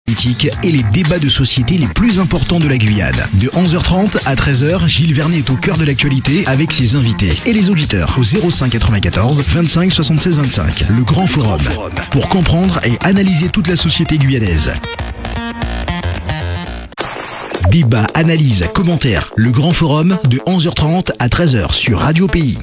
Politique et les débats de société les plus importants de la Guyane. De 11h30 à 13h, Gilles Vernet est au cœur de l'actualité avec ses invités et les auditeurs au 05 94 25 76 25. Le Grand Forum. Pour comprendre et analyser toute la société guyanaise. Débat, analyse, commentaires. Le Grand Forum de 11h30 à 13h sur Radio Pays.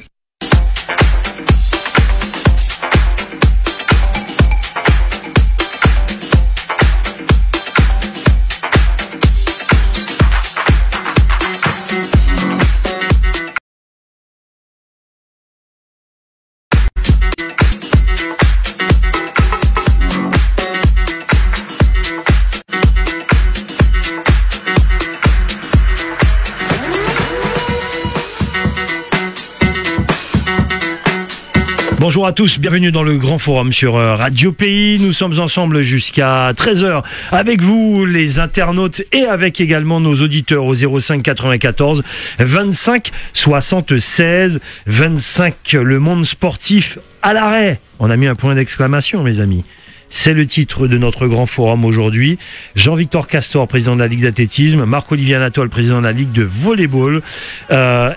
Bonjour à tous, bienvenue dans le Grand Forum sur Radio Pays. Nous sommes ensemble jusqu'à 13h avec vous les internautes et avec également nos auditeurs au 05 94 25 76 25. Le monde sportif à l'arrêt. On a mis un point d'exclamation, mes amis. C'est le titre de notre grand forum aujourd'hui. Jean-Victor Castor, président de la Ligue d'athlétisme, Marc-Olivier Anatole, président de la Ligue de volleyball.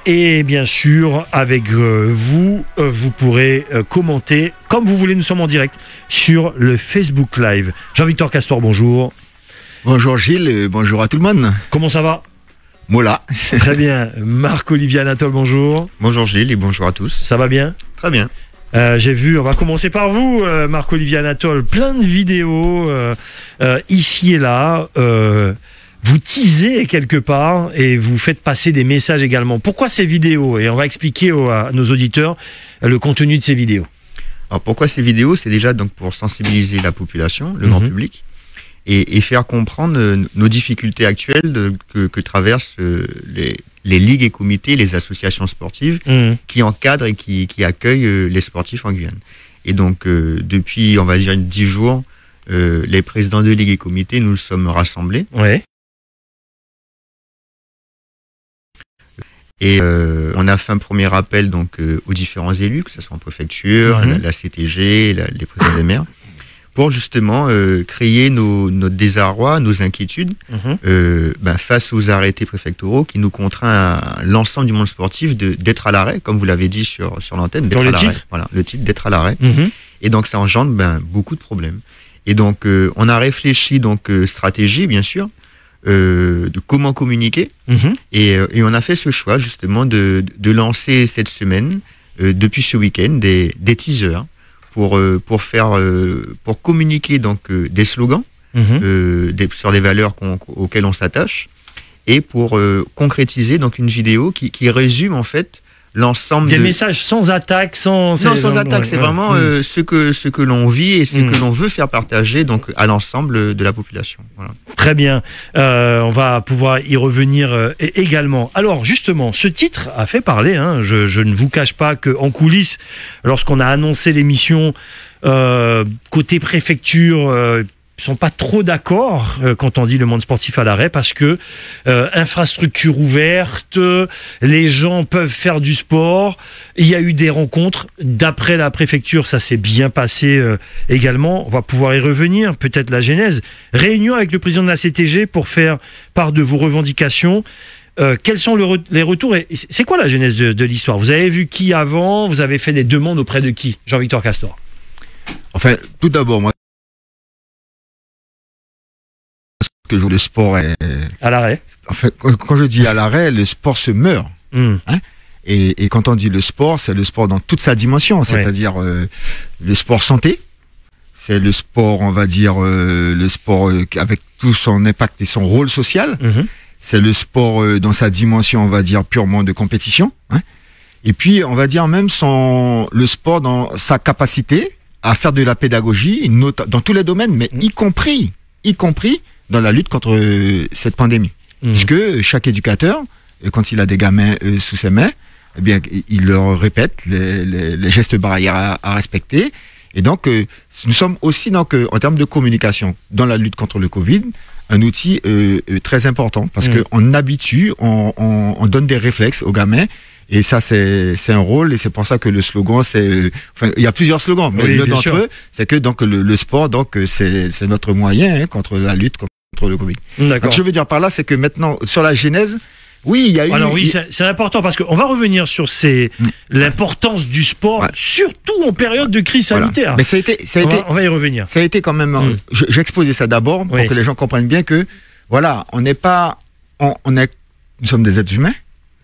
Et bien sûr, avec vous, vous pourrez commenter comme vous voulez. Nous sommes en direct sur le Facebook Live. Jean-Victor Castor, bonjour. Bonjour Gilles, et bonjour à tout le monde. Comment ça va ? Mola. Très bien. Marc-Olivier Anatole, bonjour. Bonjour Gilles et bonjour à tous. Ça va bien ? Très bien. J'ai vu, on va commencer par vous, Marc-Olivier Anatole, plein de vidéos ici et là. Vous teasez quelque part et vous faites passer des messages également. Pourquoi ces vidéos ? Et on va expliquer à nos auditeurs le contenu de ces vidéos. Alors pourquoi ces vidéos ? C'est déjà donc pour sensibiliser la population, le grand public, et faire comprendre nos difficultés actuelles que traversent les ligues et comités, les associations sportives qui encadrent et qui accueillent les sportifs en Guyane. Et donc, depuis, on va dire, 10 jours, les présidents de ligues et comités, nous sommes rassemblés. Ouais. Et on a fait un premier appel donc, aux différents élus, que ce soit en préfecture, la CTG, les présidents des maires, pour justement créer notre désarroi, nos inquiétudes face aux arrêtés préfectoraux qui nous contraint à l'ensemble du monde sportif d'être à l'arrêt, comme vous l'avez dit sur l'antenne. Dans le titre ? Voilà, le titre d'être à l'arrêt. Et donc ça engendre beaucoup de problèmes. Et donc on a réfléchi, donc stratégie bien sûr, de comment communiquer. Et on a fait ce choix justement de lancer cette semaine, depuis ce week-end, des teasers. Pour communiquer donc des slogans sur les valeurs auxquelles on s'attache et pour concrétiser donc une vidéo qui résume en fait l'ensemble des messages sans attaque, sans attaque, c'est vraiment ce que l'on vit et ce que l'on veut faire partager donc à l'ensemble de la population. Voilà. Très bien, on va pouvoir y revenir également. Alors justement, ce titre a fait parler, hein. Je ne vous cache pas qu'en coulisses, lorsqu'on a annoncé l'émission, côté préfecture, ils sont pas trop d'accord quand on dit le monde sportif à l'arrêt parce que infrastructure ouverte, les gens peuvent faire du sport. Il y a eu des rencontres. D'après la préfecture, ça s'est bien passé également. On va pouvoir y revenir, peut-être la genèse. Réunion avec le président de la CTG pour faire part de vos revendications. Quels sont les retours et c'est quoi la genèse de l'histoire ? Vous avez vu qui avant ? Vous avez fait des demandes auprès de qui ? Jean-Victor Castor. Enfin, tout d'abord, moi, que le sport est à l'arrêt. En fait, quand je dis à l'arrêt, le sport se meurt. Hein, et quand on dit le sport, c'est le sport dans toute sa dimension, c'est-à-dire le sport santé, c'est le sport, on va dire, le sport avec tout son impact et son rôle social, c'est le sport dans sa dimension, on va dire, purement de compétition, hein, et puis on va dire même le sport dans sa capacité à faire de la pédagogie dans tous les domaines, mais y compris dans la lutte contre cette pandémie. Puisque chaque éducateur, quand il a des gamins sous ses mains, eh bien, il leur répète les gestes barrières à respecter. Et donc, nous sommes aussi, donc, en termes de communication, dans la lutte contre le Covid, un outil très important. Parce qu'on habitue, on donne des réflexes aux gamins. Et ça, c'est un rôle, et c'est pour ça que le slogan, enfin, il y a plusieurs slogans, mais l'un d'entre eux, c'est que donc le sport, donc c'est notre moyen contre la lutte contre le Covid. Donc, je veux dire par là, c'est que maintenant, sur la genèse, oui, il y a eu. Alors oui, c'est important parce qu'on va revenir sur l'importance du sport, surtout en période de crise sanitaire. Mais on va y revenir. Ça a été quand même. J'ai exposé ça d'abord pour que les gens comprennent bien que voilà, on n'est pas, nous sommes des êtres humains.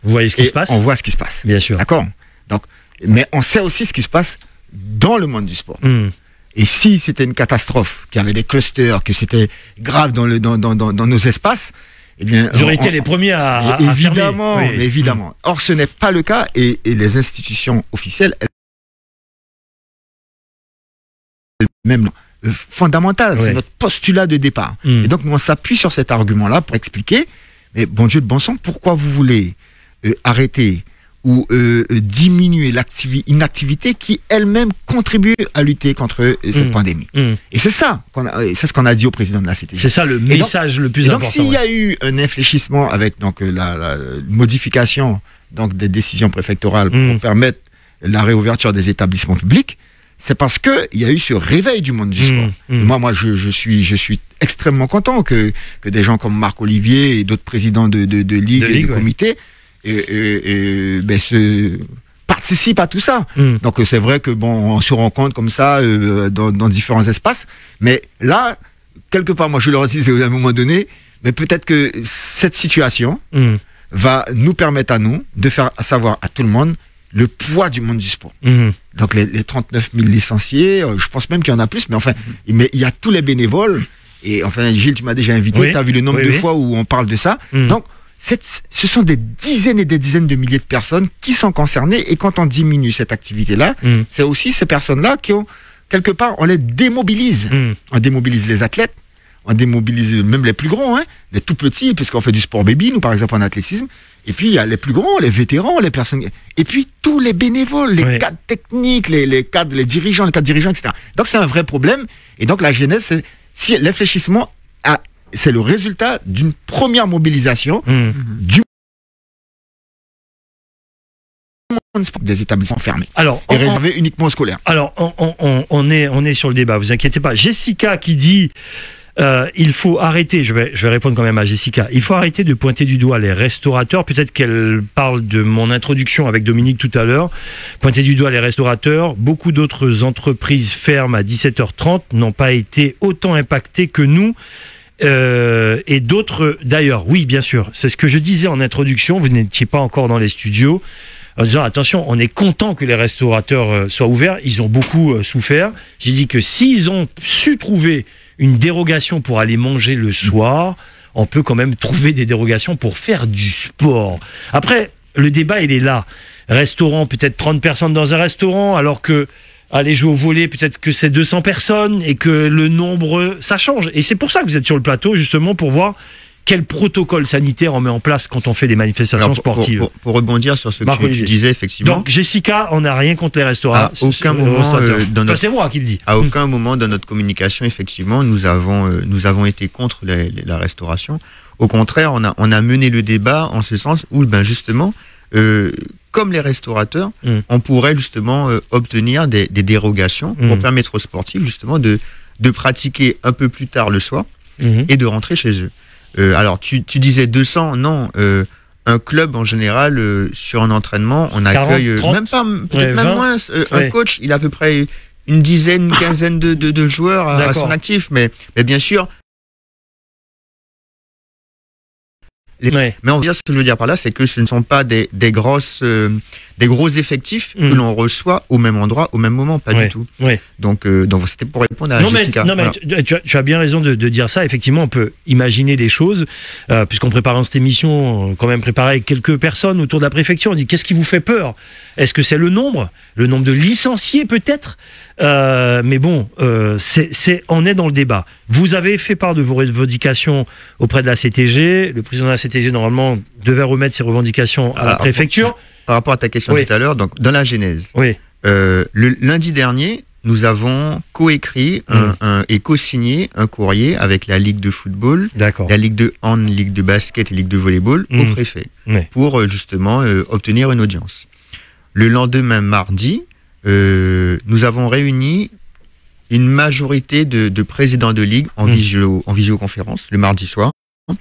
Vous voyez ce qui se passe. On voit ce qui se passe. Bien sûr. D'accord. Donc, mais on sait aussi ce qui se passe dans le monde du sport. Et si c'était une catastrophe, qu'il y avait des clusters, que c'était grave dans nos espaces, eh bien, vous auriez été les premiers à évidemment, fermer. Oui. Évidemment. Or, ce n'est pas le cas, et les institutions officielles, même fondamentales, c'est notre postulat de départ. Et donc, nous, on s'appuie sur cet argument-là pour expliquer, mais bon Dieu de bon sang, pourquoi vous voulez arrêter ou diminuer une activité qui elle-même contribue à lutter contre cette pandémie. Et c'est ça c'est ce qu'on a dit au président de la CTG. C'est ça le message le plus important. Donc s'il y a eu un infléchissement avec donc la modification donc des décisions préfectorales pour permettre la réouverture des établissements publics, c'est parce que il y a eu ce réveil du monde du sport. Moi je suis extrêmement content que des gens comme Marc Olivier et d'autres présidents de ligues et de comités participe à tout ça. Donc c'est vrai que on se rend compte comme ça dans différents espaces, mais là quelque part moi je leur dis à un moment donné, mais peut-être que cette situation va nous permettre à nous de faire savoir à tout le monde le poids du monde du sport. Donc les 39 000 licenciés, je pense même qu'il y en a plus, mais enfin mais il y a tous les bénévoles, et enfin Gilles, tu m'as déjà invité, tu as vu le nombre de fois où on parle de ça. Donc ce sont des dizaines et des dizaines de milliers de personnes qui sont concernées, et quand on diminue cette activité-là, c'est aussi ces personnes-là qui ont, quelque part, on les démobilise. On démobilise les athlètes, on démobilise même les plus grands, les tout petits, puisqu'on fait du sport baby, nous par exemple en athlétisme, et puis il y a les plus grands, les vétérans, les personnes, et puis tous les bénévoles, les cadres techniques, les cadres dirigeants, etc. Donc c'est un vrai problème, et donc la genèse, si l'infléchissement c'est le résultat d'une première mobilisation du monde des établissements fermés. Et réservés uniquement aux scolaires. Alors, on est sur le débat, vous inquiétez pas. Jessica qui dit il faut arrêter, je vais répondre quand même à Jessica, il faut arrêter de pointer du doigt les restaurateurs. Peut-être qu'elle parle de mon introduction avec Dominique tout à l'heure. Pointer du doigt les restaurateurs. Beaucoup d'autres entreprises ferment à 17h30, n'ont pas été autant impactées que nous. Et d'autres d'ailleurs, oui bien sûr, c'est ce que je disais en introduction, vous n'étiez pas encore dans les studios, en disant attention, on est content que les restaurateurs soient ouverts, ils ont beaucoup souffert. J'ai dit que s'ils ont su trouver une dérogation pour aller manger le soir, on peut quand même trouver des dérogations pour faire du sport. Après, le débat il est là, restaurant, peut-être 30 personnes dans un restaurant, alors que aller jouer au volley, peut-être que c'est 200 personnes et que le nombre, ça change. Et c'est pour ça que vous êtes sur le plateau, justement, pour voir quel protocole sanitaire on met en place quand on fait des manifestations sportives. Pour rebondir sur ce que tu disais, effectivement. Donc, Jessica, on n'a rien contre les restaurants. À aucun moment, c'est moi qui le dis. À aucun moment dans notre communication, effectivement, nous avons été contre la restauration. Au contraire, on a mené le débat en ce sens où, justement, comme les restaurateurs, on pourrait justement obtenir des dérogations pour permettre aux sportifs justement de pratiquer un peu plus tard le soir et de rentrer chez eux. Alors tu disais 200, non, un club en général sur un entraînement, on accueille 40, 30, même pas, peut-être même moins, un coach, il a à peu près une dizaine, une quinzaine de joueurs à son actif, mais bien sûr. Mais on va dire, ce que je veux dire par là, c'est que ce ne sont pas des gros effectifs que l'on reçoit au même endroit, au même moment, pas du tout. Donc c'était pour répondre à Jessica. Mais tu as bien raison de dire ça. Effectivement, on peut imaginer des choses, puisqu'en préparant cette émission, on quand même préparé avec quelques personnes autour de la préfecture. On dit, qu'est-ce qui vous fait peur? Est-ce que c'est le nombre de licenciés peut-être? Mais bon, on est dans le débat. Vous avez fait part de vos revendications auprès de la CTG. Le président de la CTG, normalement, devait remettre ses revendications à la préfecture. Par rapport à ta question tout à l'heure, donc dans la genèse, le lundi dernier, nous avons coécrit et co-signé un courrier avec la Ligue de football, la Ligue de hand, Ligue de basket et Ligue de volleyball au préfet pour justement obtenir une audience. Le lendemain, mardi, nous avons réuni une majorité de présidents de ligue en visioconférence le mardi soir.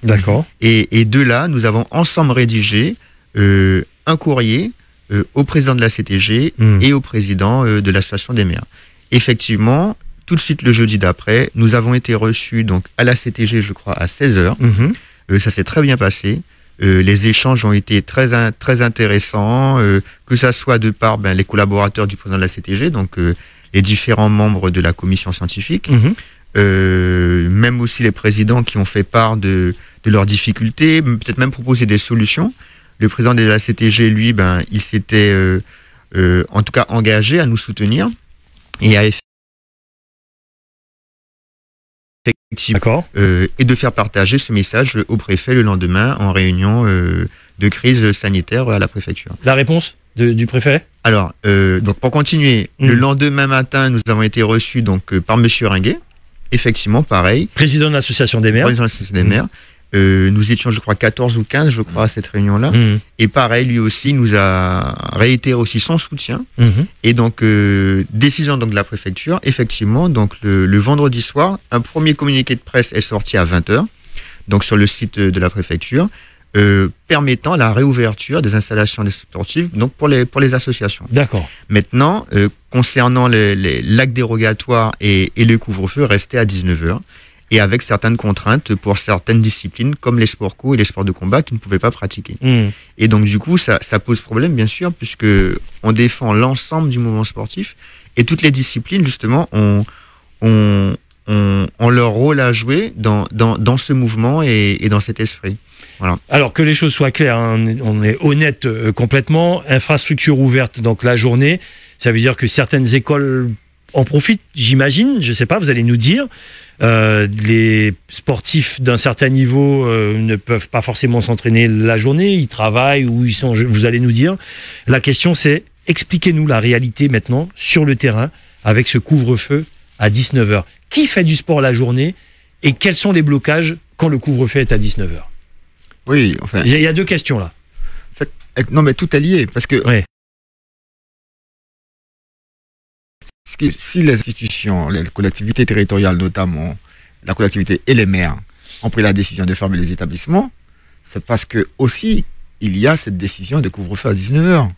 D'accord. Et de là, nous avons ensemble rédigé un courrier au président de la CTG et au président de l'association des maires. Effectivement, tout de suite le jeudi d'après, nous avons été reçus donc à la CTG, je crois, à 16h. Ça s'est très bien passé. Les échanges ont été très intéressants, que ça soit de par les collaborateurs du président de la CTG, donc les différents membres de la commission scientifique, même aussi les présidents qui ont fait part de leurs difficultés, peut-être même proposé des solutions. Le président de la CTG, lui, il s'était en tout cas engagé à nous soutenir et à effectivement et de faire partager ce message au préfet le lendemain en réunion de crise sanitaire à la préfecture. La réponse du préfet ? Alors, donc pour continuer, le lendemain matin, nous avons été reçus donc par Monsieur Ringuet. Effectivement, pareil. Président de l'association des maires. Président de l'association des maires. Nous étions, je crois, 14 ou 15, je crois, à cette réunion-là. Et pareil, lui aussi nous a réitéré aussi son soutien. Et donc, décision donc, de la préfecture, effectivement, donc le vendredi soir, un premier communiqué de presse est sorti à 20h, donc sur le site de la préfecture, permettant la réouverture des installations sportives donc pour les associations. D'accord. Maintenant, concernant l'acte dérogatoire et le couvre-feu, restait à 19h. Et avec certaines contraintes pour certaines disciplines, comme les sports co et les sports de combat, qui ne pouvaient pas pratiquer. Et donc, du coup, ça pose problème, bien sûr, puisque on défend l'ensemble du mouvement sportif, et toutes les disciplines, justement, ont leur rôle à jouer dans ce mouvement et dans cet esprit. Voilà. Alors, que les choses soient claires, hein, on est honnête complètement. Infrastructure ouverte, donc la journée, ça veut dire que certaines écoles en profitent, j'imagine, je ne sais pas, vous allez nous dire. Les sportifs d'un certain niveau ne peuvent pas forcément s'entraîner la journée, ils travaillent ou ils sont, vous allez nous dire. La question c'est, expliquez-nous la réalité maintenant sur le terrain avec ce couvre-feu à 19h. Qui fait du sport la journée et quels sont les blocages quand le couvre-feu est à 19h? Oui, enfin... Il y a deux questions là. En fait, non mais tout est lié parce que... Ouais. Si les institutions, les collectivités territoriales, notamment la collectivité et les maires, ont pris la décision de fermer les établissements, c'est parce que aussi il y a cette décision de couvre-feu à 19h.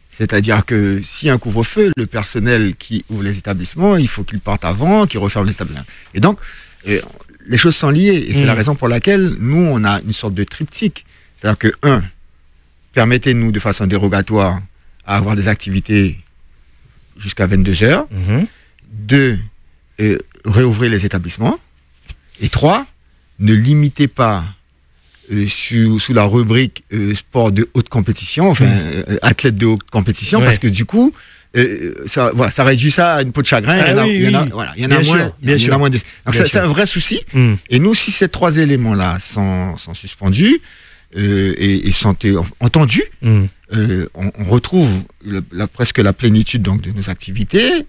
C'est-à-dire que si un couvre-feu, le personnel qui ouvre les établissements, il faut qu'il parte avant, qu'il referme les établissements. Et donc, les choses sont liées. Et c'est la raison pour laquelle nous, on a une sorte de triptyque. C'est-à-dire que, 1, permettez-nous de façon dérogatoire à avoir des activités jusqu'à 22h. 2, réouvrir les établissements. Et 3, ne limitez pas sous la rubrique sport de haute compétition, enfin athlète de haute compétition, parce que du coup, ça réduit ça à une peau de chagrin. Il y en a moins. Donc c'est un vrai souci. Et nous, si ces 3 éléments-là sont suspendus et sont entendus, on retrouve presque la plénitude donc, de nos activités,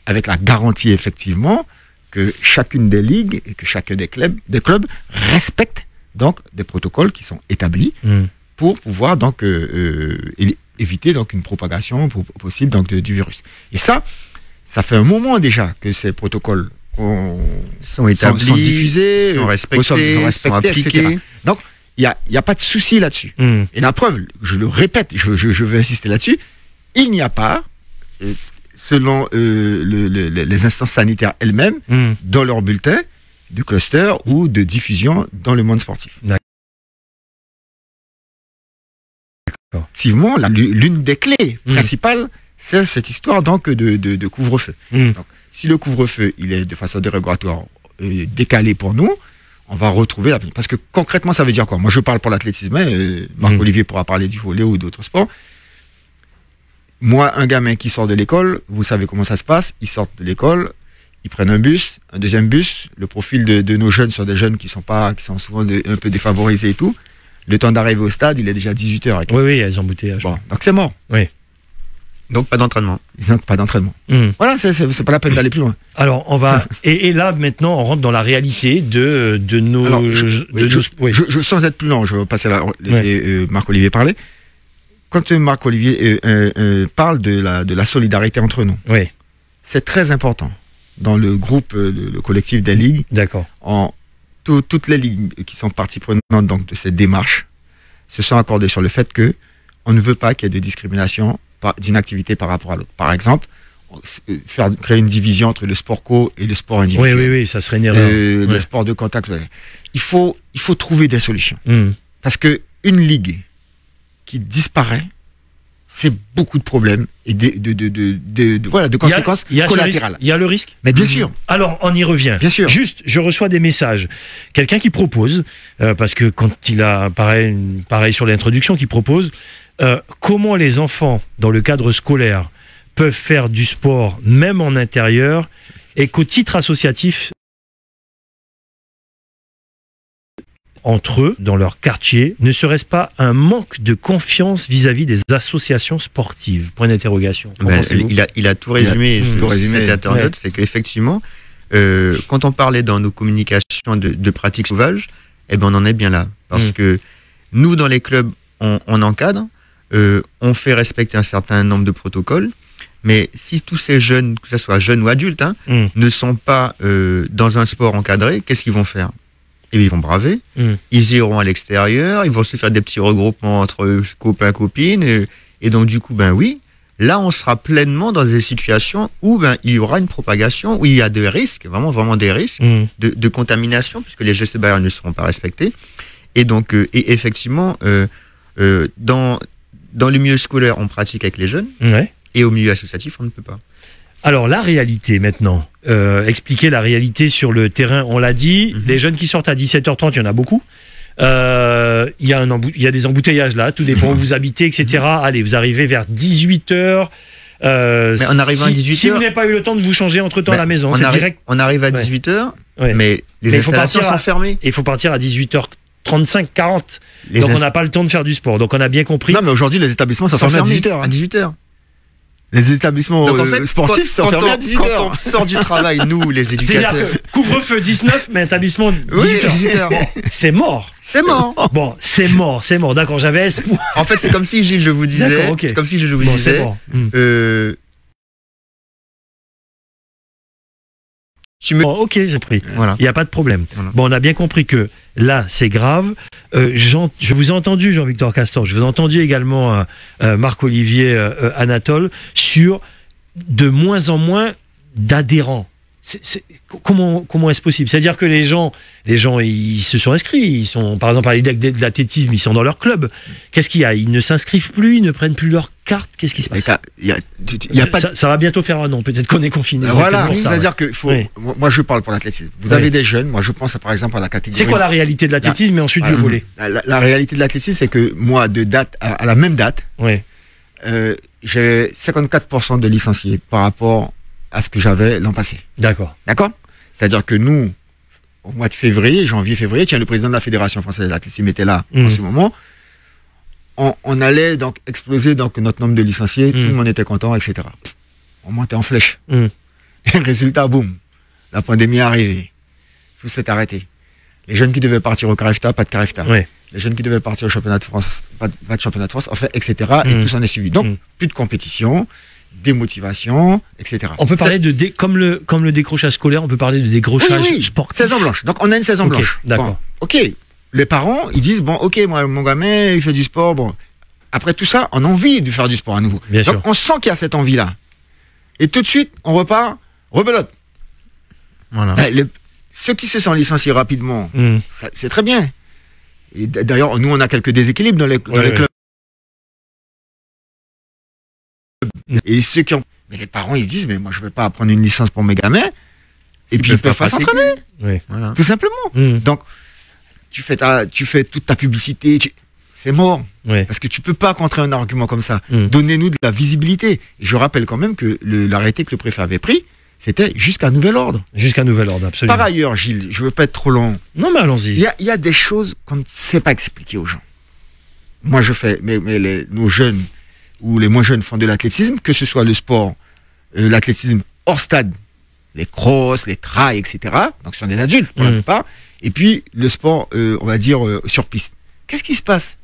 avec la garantie effectivement que chacune des ligues et que chacun des clubs respecte donc des protocoles qui sont établis pour pouvoir donc éviter donc une propagation possible donc du virus. Et ça fait un moment déjà que ces protocoles sont établis, sont diffusés, sont respectés, sont appliqués. Etc. Donc il y a pas de souci là-dessus. Et la preuve, je le répète, je vais insister là-dessus, il n'y a pas, selon les instances sanitaires elles-mêmes, dans leur bulletin, de cluster ou de diffusion dans le monde sportif. D'accord. Effectivement, l'une des clés principales, c'est cette histoire donc de couvre-feu. Donc, si le couvre-feu il est de façon dérogatoire décalé pour nous, on va retrouver parce que concrètement ça veut dire quoi? Moi je parle pour l'athlétisme, Marc-Olivier pourra parler du volley ou d'autres sports. Moi, un gamin qui sort de l'école, vous savez comment ça se passe, ils sortent de l'école, ils prennent un bus, un deuxième bus. Le profil de nos jeunes sont des jeunes qui sont souvent un peu défavorisés et tout. Le temps d'arriver au stade, il est déjà 18h. Oui, il y a des embouteillages. Bon, donc c'est mort. Oui. Donc pas d'entraînement. Donc pas d'entraînement. Voilà, c'est pas la peine d'aller plus loin. Alors on va et là maintenant on rentre dans la réalité de nos. Alors, sans être plus long, je vais passer à laisser Marc-Olivier parler. Quand Marc-Olivier parle de la solidarité entre nous, c'est très important. Dans le groupe, le collectif des ligues, d'accord. Toutes les ligues qui sont parties prenantes donc, de cette démarche se sont accordées sur le fait que on ne veut pas qu'il y ait de discrimination d'une activité par rapport à l'autre. Par exemple, créer une division entre le sport co et le sport individuel. Oui, ça serait une erreur. Les sports de contact. Il faut trouver des solutions. Parce que une ligue qui disparaît, c'est beaucoup de problèmes et de conséquences collatérales. Il y a le risque. Mais bien sûr. Alors, on y revient. Bien sûr. Juste, je reçois des messages. Quelqu'un qui propose, parce que quand il a, pareil sur l'introduction, qui propose comment les enfants, dans le cadre scolaire, peuvent faire du sport, même en intérieur, et qu'au titre associatif, entre eux, dans leur quartier, ne serait-ce pas un manque de confiance vis-à-vis des associations sportives? Point d'interrogation. Il a tout résumé. Cette internaute, c'est qu'effectivement, quand on parlait dans nos communications de pratiques sauvages, on en est bien là. Parce que nous, dans les clubs, on encadre, on fait respecter un certain nombre de protocoles, mais si tous ces jeunes, que ce soit jeunes ou adultes, ne sont pas dans un sport encadré, qu'est-ce qu'ils vont faire? Et ils vont braver, ils iront à l'extérieur, ils vont se faire des petits regroupements entre copains, copines, et donc du coup, là on sera pleinement dans des situations où il y aura une propagation, où il y a des risques, vraiment des risques de contamination, puisque les gestes barrières ne seront pas respectés. Et donc, et effectivement, dans le milieu scolaire, on pratique avec les jeunes, et au milieu associatif, on ne peut pas. Alors, la réalité maintenant, expliquer la réalité sur le terrain, on l'a dit, les jeunes qui sortent à 17h30, il y en a beaucoup. Il y a des embouteillages là, tout dépend où vous habitez, etc. Allez, vous arrivez vers 18h. Mais en arrivant à 18h... Si vous n'avez pas eu le temps de vous changer entre-temps à la maison, c'est direct. On arrive à 18h, mais les installations sont fermées. Il faut partir à 18h35, 40. Donc on n'a pas le temps de faire du sport. Donc on a bien compris. Non, mais aujourd'hui, les établissements sont fermés à 18h. À 18h. Les établissements sportifs sont fermés à 18h. Quand on sort du travail, nous, les éducateurs... C'est-à-dire que couvre-feu 19, mais établissement 18h. Bon, c'est mort. C'est mort. Bon, c'est mort. D'accord, j'avais espoir. En fait, c'est comme si je vous disais... C'est comme si je vous disais... Mort. Ok, j'ai compris. Voilà. Il n'y a pas de problème. Voilà. Bon, on a bien compris que là, c'est grave. Je vous ai entendu, Jean-Victor Castor, je vous ai entendu également Marc-Olivier Anatole, sur de moins en moins d'adhérents. Comment est-ce possible? C'est-à-dire que les gens, ils se sont inscrits. Ils sont, par exemple, à l'IDEC de l'athlétisme, ils sont dans leur club. Qu'est-ce qu'il y a? Ils ne s'inscrivent plus, ils ne prennent plus leur carte. Qu'est-ce qui se passe? Ça va bientôt faire un an. Peut-être qu'on est confiné. Voilà, c'est-à-dire que moi, je parle pour l'athlétisme. Vous avez des jeunes. Moi, je pense par exemple à la catégorie. C'est quoi la réalité de l'athlétisme et ensuite du volley? La réalité de l'athlétisme, c'est que moi, de date à la même date, j'ai 54% de licenciés par rapport à ce que j'avais l'an passé. D'accord. C'est-à-dire que nous, au mois de février, janvier-février, le président de la Fédération française de l'athlétisme était là en ce moment. On allait donc exploser donc notre nombre de licenciés, tout le monde était content, etc. On montait en flèche. Résultat, boum, la pandémie est arrivée. Tout s'est arrêté. Les jeunes qui devaient partir au CAREFTA, pas de CAREFTA. Les jeunes qui devaient partir au championnat de France, pas de championnat de France, enfin, etc. Et tout s'en est suivi. Donc, plus de compétition, démotivation, etc. On peut parler comme le décrochage scolaire, on peut parler de décrochage sportif. Saison blanche. Donc on a une saison blanche. D'accord. Bon, les parents, ils disent moi mon gamin, il fait du sport. Bon, après tout ça, on a envie de faire du sport à nouveau. Bien sûr. On sent qu'il y a cette envie-là. Et tout de suite, on repart, rebelote. Voilà. Ceux qui se sont licenciés rapidement, c'est très bien. Et d'ailleurs, nous, on a quelques déséquilibres dans les clubs. Et ceux qui ont... Mais les parents, ils disent, mais moi, je ne vais pas prendre une licence pour mes gamins. Et puis, ils ne peuvent pas s'entraîner. Voilà. Tout simplement. Donc, tu fais toute ta publicité. C'est mort. Parce que tu ne peux pas contrer un argument comme ça. Donnez-nous de la visibilité. Et je rappelle quand même que l'arrêté que le préfet avait pris, c'était jusqu'à nouvel ordre. Jusqu'à nouvel ordre, absolument. Par ailleurs, Gilles, je ne veux pas être trop long. Non, mais allons-y. Il y a des choses qu'on ne sait pas expliquer aux gens. Moi, je fais... nos jeunes... où les moins jeunes font de l'athlétisme, que ce soit le sport, l'athlétisme hors stade, les crosses, les trails, etc. Donc, ce sont des adultes pour la plupart. Et puis, le sport, on va dire, sur piste. Qu'est-ce qui se passe?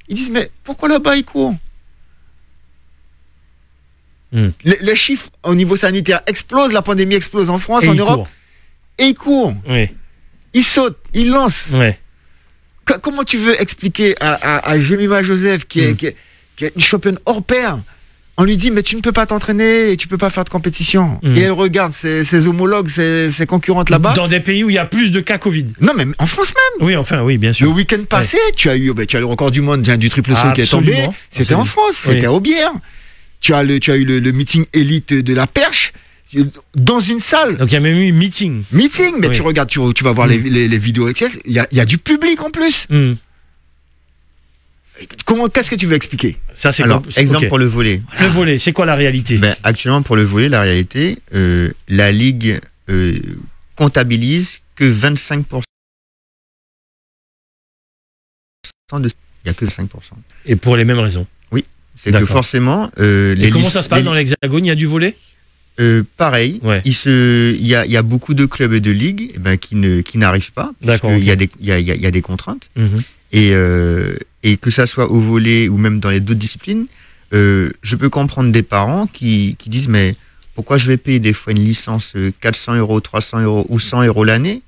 Ils disent, mais pourquoi là-bas ils courent? Les chiffres au niveau sanitaire explosent, la pandémie explose en France, en Europe. Et ils courent. Oui. Ils sautent, ils lancent. Oui. Comment tu veux expliquer à Jemima Joseph, qui est une championne hors pair, on lui dit, mais tu ne peux pas t'entraîner et tu ne peux pas faire de compétition. Et elle regarde ses homologues, ses concurrentes là-bas. Dans des pays où il y a plus de cas Covid. Non, mais en France même. Oui, enfin, oui, bien sûr. Le week-end passé, tu as le record du monde du triple saut qui est tombé. C'était en France, c'était à Aubière. Tu as eu le meeting élite de la perche dans une salle. Donc il y a même eu meeting, mais tu regardes, tu vas voir les vidéos, il y a du public en plus. Qu'est-ce que tu veux expliquer? Ça, c'est exemple pour le volley. Le volley, c'est quoi la réalité? Actuellement, pour le volley, la réalité, la Ligue comptabilise que 25%. Il n'y a que 5%. Et pour les mêmes raisons? Oui, c'est que forcément... Et comment ça se passe dans l'Hexagone? Il y a du volley? Pareil, il y a beaucoup de clubs et de ligues qui n'arrivent pas, parce qu'il y a des contraintes. Et que ça soit au volley ou même dans les d'autres disciplines, je peux comprendre des parents qui disent, mais pourquoi je vais payer des fois une licence 400 €, 300 € ou 100 € l'année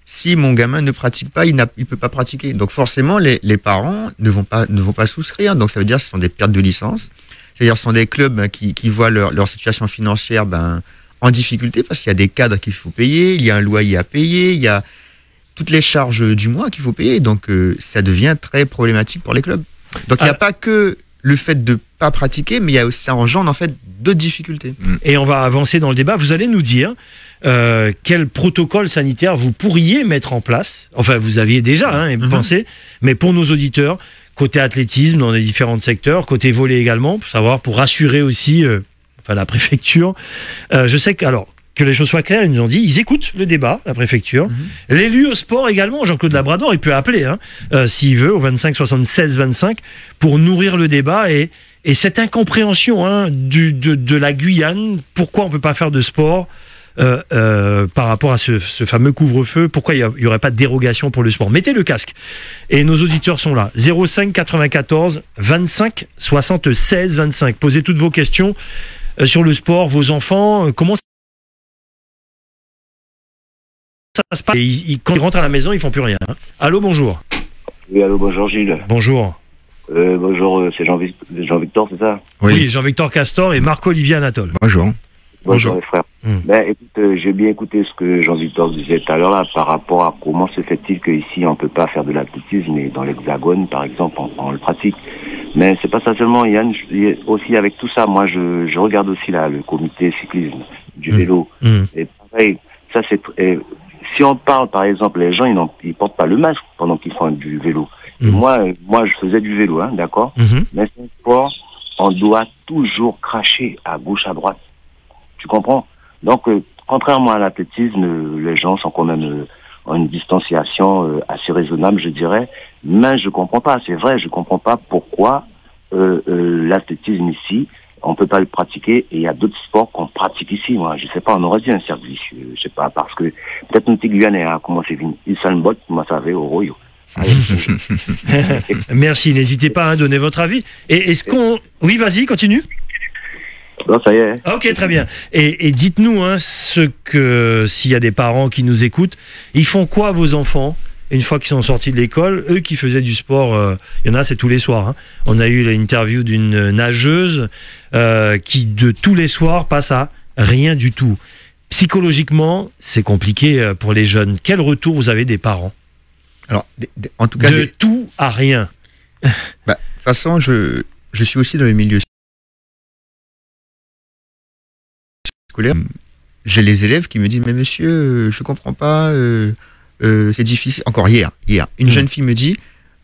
si mon gamin ne pratique pas, il peut pas pratiquer. Donc forcément, les parents ne vont pas souscrire. Donc ça veut dire que ce sont des pertes de licence. C'est-à-dire ce sont des clubs qui voient leur situation financière en difficulté, parce qu'il y a des cadres qu'il faut payer, il y a un loyer à payer, il y a toutes les charges du mois qu'il faut payer. Donc ça devient très problématique pour les clubs. Donc il n'y a pas que le fait de ne pas pratiquer, mais ça engendre en fait d'autres difficultés. Et on va avancer dans le débat. Vous allez nous dire quel protocole sanitaire vous pourriez mettre en place. Enfin, vous aviez déjà pensé, mais pour nos auditeurs, côté athlétisme dans les différents secteurs, côté volley également, pour rassurer aussi la préfecture. Je sais que les choses soient claires, ils nous ont dit, ils écoutent le débat, la préfecture. L'élu au sport également, Jean-Claude Labrador, il peut appeler, s'il veut, au 25 76 25, pour nourrir le débat et cette incompréhension de la Guyane, pourquoi on ne peut pas faire de sport par rapport à ce fameux couvre-feu, pourquoi il n'y aurait pas de dérogation pour le sport. Mettez le casque. Et nos auditeurs sont là. 05 94 25 76 25. Posez toutes vos questions sur le sport, vos enfants, comment ça se passe. Et quand ils rentrent à la maison, ils font plus rien. Allô, bonjour. Oui, allô, bonjour Gilles. Bonjour. Bonjour, c'est Jean-Victor, c'est ça? Oui, Jean-Victor Castor et Marc-Olivier Anatole. Bonjour. Bonjour les frères. Écoute, j'ai bien écouté ce que Jean-Victor disait tout à l'heure là, par rapport à comment se fait-il qu'ici on peut pas faire de l'athlétisme, mais dans l'Hexagone, par exemple, on le pratique. Mais c'est pas ça seulement, Yann, aussi avec tout ça, moi je regarde aussi là le comité cyclisme du vélo. Et pareil, ça c'est si on parle, par exemple, les gens, ils portent pas le masque pendant qu'ils font du vélo. Et moi, je faisais du vélo, d'accord? Mais c'est un sport, on doit toujours cracher à gauche, à droite. Tu comprends? Donc, contrairement à l'athlétisme, les gens sont quand même en une distanciation assez raisonnable, je dirais. Mais je comprends pas, c'est vrai, je comprends pas pourquoi l'athlétisme ici, on peut pas le pratiquer, et il y a d'autres sports qu'on pratique ici. Moi, je sais pas, on aurait dit un cercle vicieux, je sais pas, parce que peut-être un petit Guyanais a commencé une seule botte, moi ça avait au royaume. Merci, n'hésitez pas à donner votre avis. Et est-ce qu'on... Oui, vas-y, continue. Non, ça y est. Ok, très bien. Et dites-nous, s'il y a des parents qui nous écoutent, ils font quoi vos enfants une fois qu'ils sont sortis de l'école? Eux qui faisaient du sport, il y en a, c'est tous les soirs. On a eu l'interview d'une nageuse qui, de tous les soirs, passe à rien du tout. Psychologiquement, c'est compliqué pour les jeunes. Quel retour vous avez des parents? Alors, en tout cas... De tout à rien. De toute façon, je suis aussi dans le milieu scolaire. J'ai les élèves qui me disent, mais monsieur, je comprends pas, c'est difficile. Encore hier, une jeune fille me dit,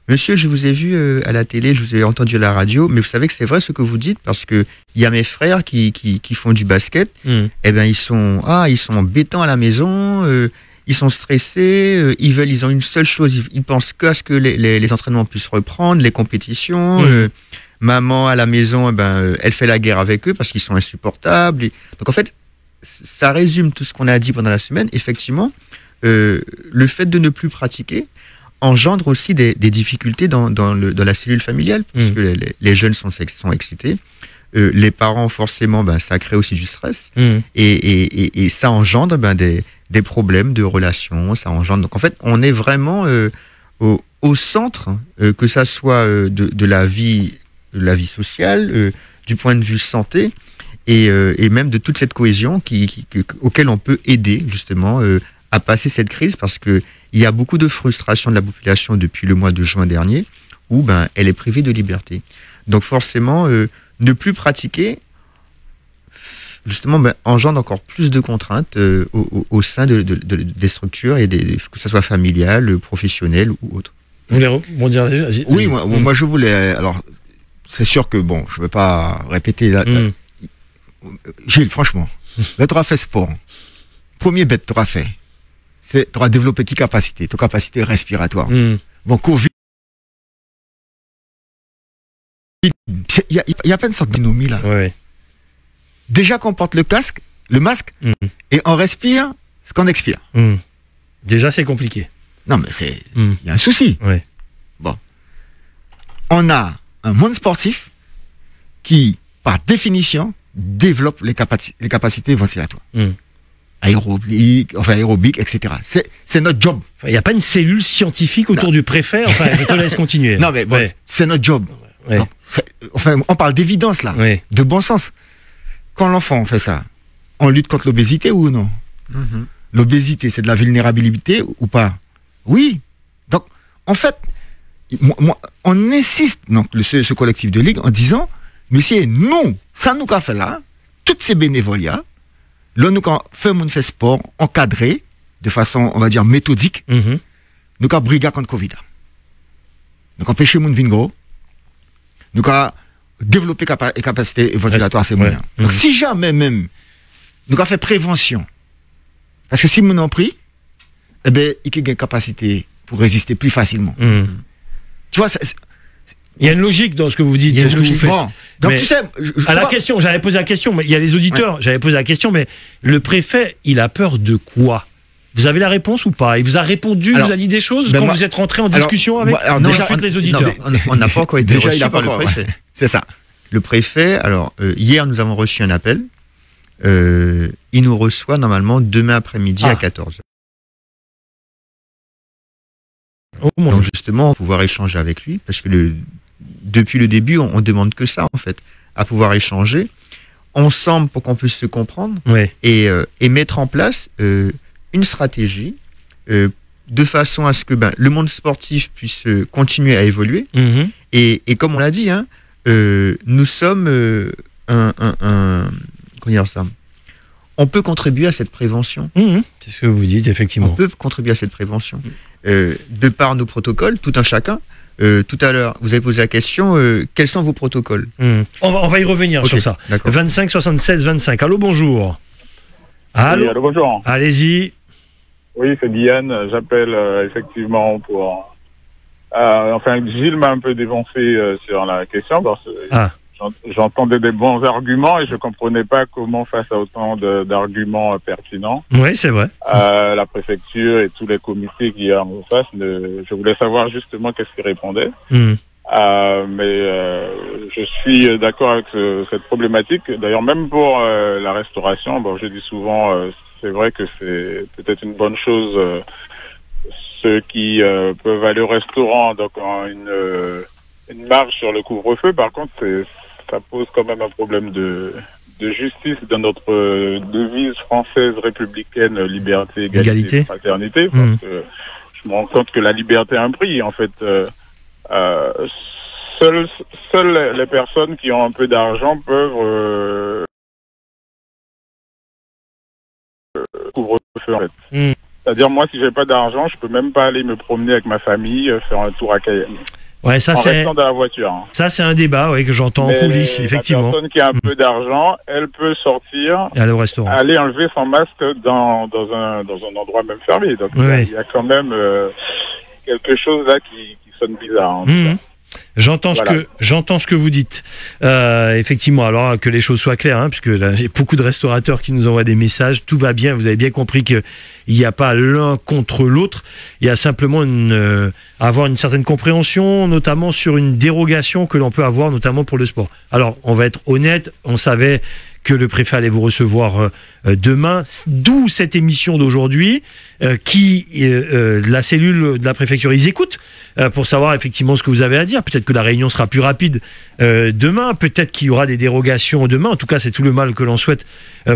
monsieur, je vous ai vu à la télé, je vous ai entendu à la radio, mais vous savez que c'est vrai ce que vous dites, parce que il y a mes frères qui font du basket, et ben ils sont embêtants à la maison, ils sont stressés, ils ont une seule chose, ils pensent qu'à ce que les entraînements puissent reprendre, les compétitions, maman à la maison, elle fait la guerre avec eux parce qu'ils sont insupportables. Donc en fait, ça résume tout ce qu'on a dit pendant la semaine. Effectivement, le fait de ne plus pratiquer engendre aussi des difficultés dans la cellule familiale, parce que les jeunes sont excités. Les parents, forcément, ça crée aussi du stress. Et ça engendre des problèmes de relations. Ça engendre. Donc en fait, on est vraiment au centre, que ça soit de la vie sociale, du point de vue santé, et même de toute cette cohésion auquel on peut aider justement à passer cette crise, parce que il y a beaucoup de frustration de la population depuis le mois de juin dernier, où elle est privée de liberté. Donc forcément, ne plus pratiquer justement engendre encore plus de contraintes au sein des structures, et que ce soit familiales, professionnelles ou autres. Vous voulez rebondir là-dessus ? Oui, moi je voulais. Alors, c'est sûr que bon, je ne vais pas répéter. Gilles, franchement, là, tu auras fait sport. Premier bête tu auras fait, c'est tu auras développé tes capacités respiratoires. Bon, Covid, il y a pas une sorte d'inomie là. Ouais. Déjà qu'on porte le masque, et on respire ce qu'on expire. Déjà, c'est compliqué. Non, mais il y a un souci. Ouais. Bon. On a un monde sportif qui, par définition, développe les capacités ventilatoires. Aérobiques, etc. C'est notre job. Il n'y a pas une cellule scientifique autour du préfet. Enfin, je te laisse continuer. Non, mais bon, c'est notre job. Ouais. Donc, on parle d'évidence, là. Ouais. De bon sens. Quand l'enfant fait ça, on lutte contre l'obésité ou non? L'obésité, c'est de la vulnérabilité ou pas? Oui. Donc, en fait, on insiste, donc, ce collectif de ligue, en disant, monsieur, nous, ça nous a fait là, toutes ces bénévoliats, là, nous, quand on fait sport, encadré, de façon, on va dire, méthodique, nous, avons brigade contre Covid. Donc, empêcher mon vingro, nous, avons développé les capacités ventilatoires, c'est moyen. Donc, si jamais même, nous, avons fait prévention, parce que si nous en pris, eh bien, il y a une capacité pour résister plus facilement. Tu vois, il y a une logique dans ce que vous dites, il y a ce que vous faites. Bon. Donc, tu sais, la question, j'avais posé la question, mais il y a les auditeurs, j'avais posé la question, mais le préfet, il a peur de quoi? Vous avez la réponse ou pas? Il vous a répondu, vous a dit des choses quand vous êtes rentré en discussion avec les auditeurs? On n'a pas encore été reçu par le préfet. C'est ça. Le préfet, alors, hier, nous avons reçu un appel. Il nous reçoit normalement demain après-midi à 14h. Donc justement, on va pouvoir échanger avec lui, parce que depuis le début, on demande que ça, en fait, à pouvoir échanger ensemble pour qu'on puisse se comprendre et mettre en place une stratégie de façon à ce que le monde sportif puisse continuer à évoluer. Et comme on l'a dit, nous sommes comment dire ça, on peut contribuer à cette prévention. C'est ce que vous dites, effectivement. On peut contribuer à cette prévention. De par nos protocoles, tout un chacun. Tout à l'heure, vous avez posé la question, quels sont vos protocoles? On va y revenir sur ça. 25 76 25. Allô, bonjour. Allô, oui, allô, bonjour. Allez-y. Oui, c'est Diane. J'appelle effectivement pour... enfin, Gilles m'a un peu dévancé sur la question parce que j'entendais des bons arguments et je comprenais pas comment, face à autant d'arguments pertinents, oui, c'est vrai, la préfecture et tous les comités qui y a en face, je voulais savoir justement qu'est-ce qu'ils répondaient. Mais je suis d'accord avec cette problématique. D'ailleurs, même pour la restauration, bon, je dis souvent, c'est vrai que c'est peut-être une bonne chose. Ceux qui peuvent aller au restaurant, donc une marge sur le couvre-feu. Par contre, ça pose quand même un problème de justice dans notre devise française républicaine, liberté, égalité. Fraternité. Parce que je me rends compte que la liberté a un prix. En fait, seules les personnes qui ont un peu d'argent peuvent couvre-feu. En fait. C'est-à-dire, moi, si j'ai pas d'argent, je peux même pas aller me promener avec ma famille, faire un tour à Cayenne. Ouais, ça c'est restant dans la voiture. Ça c'est un débat, que j'entends en coulisses, effectivement. La personne qui a un peu d'argent, elle peut sortir, aller au restaurant, aller enlever son masque dans un endroit même fermé. Donc il y a quand même quelque chose là qui sonne bizarre. J'entends ce que vous dites. Effectivement, alors que les choses soient claires, puisque là, il y a beaucoup de restaurateurs qui nous envoient des messages. Tout va bien, vous avez bien compris qu'il n'y a pas l'un contre l'autre. Il y a simplement avoir une certaine compréhension, notamment sur une dérogation que l'on peut avoir, notamment pour le sport. Alors, on va être honnête, on savait que le préfet allait vous recevoir demain, d'où cette émission d'aujourd'hui, la cellule de la préfecture, ils écoutent pour savoir effectivement ce que vous avez à dire. Peut-être que la réunion sera plus rapide demain, peut-être qu'il y aura des dérogations demain. En tout cas, c'est tout le mal que l'on souhaite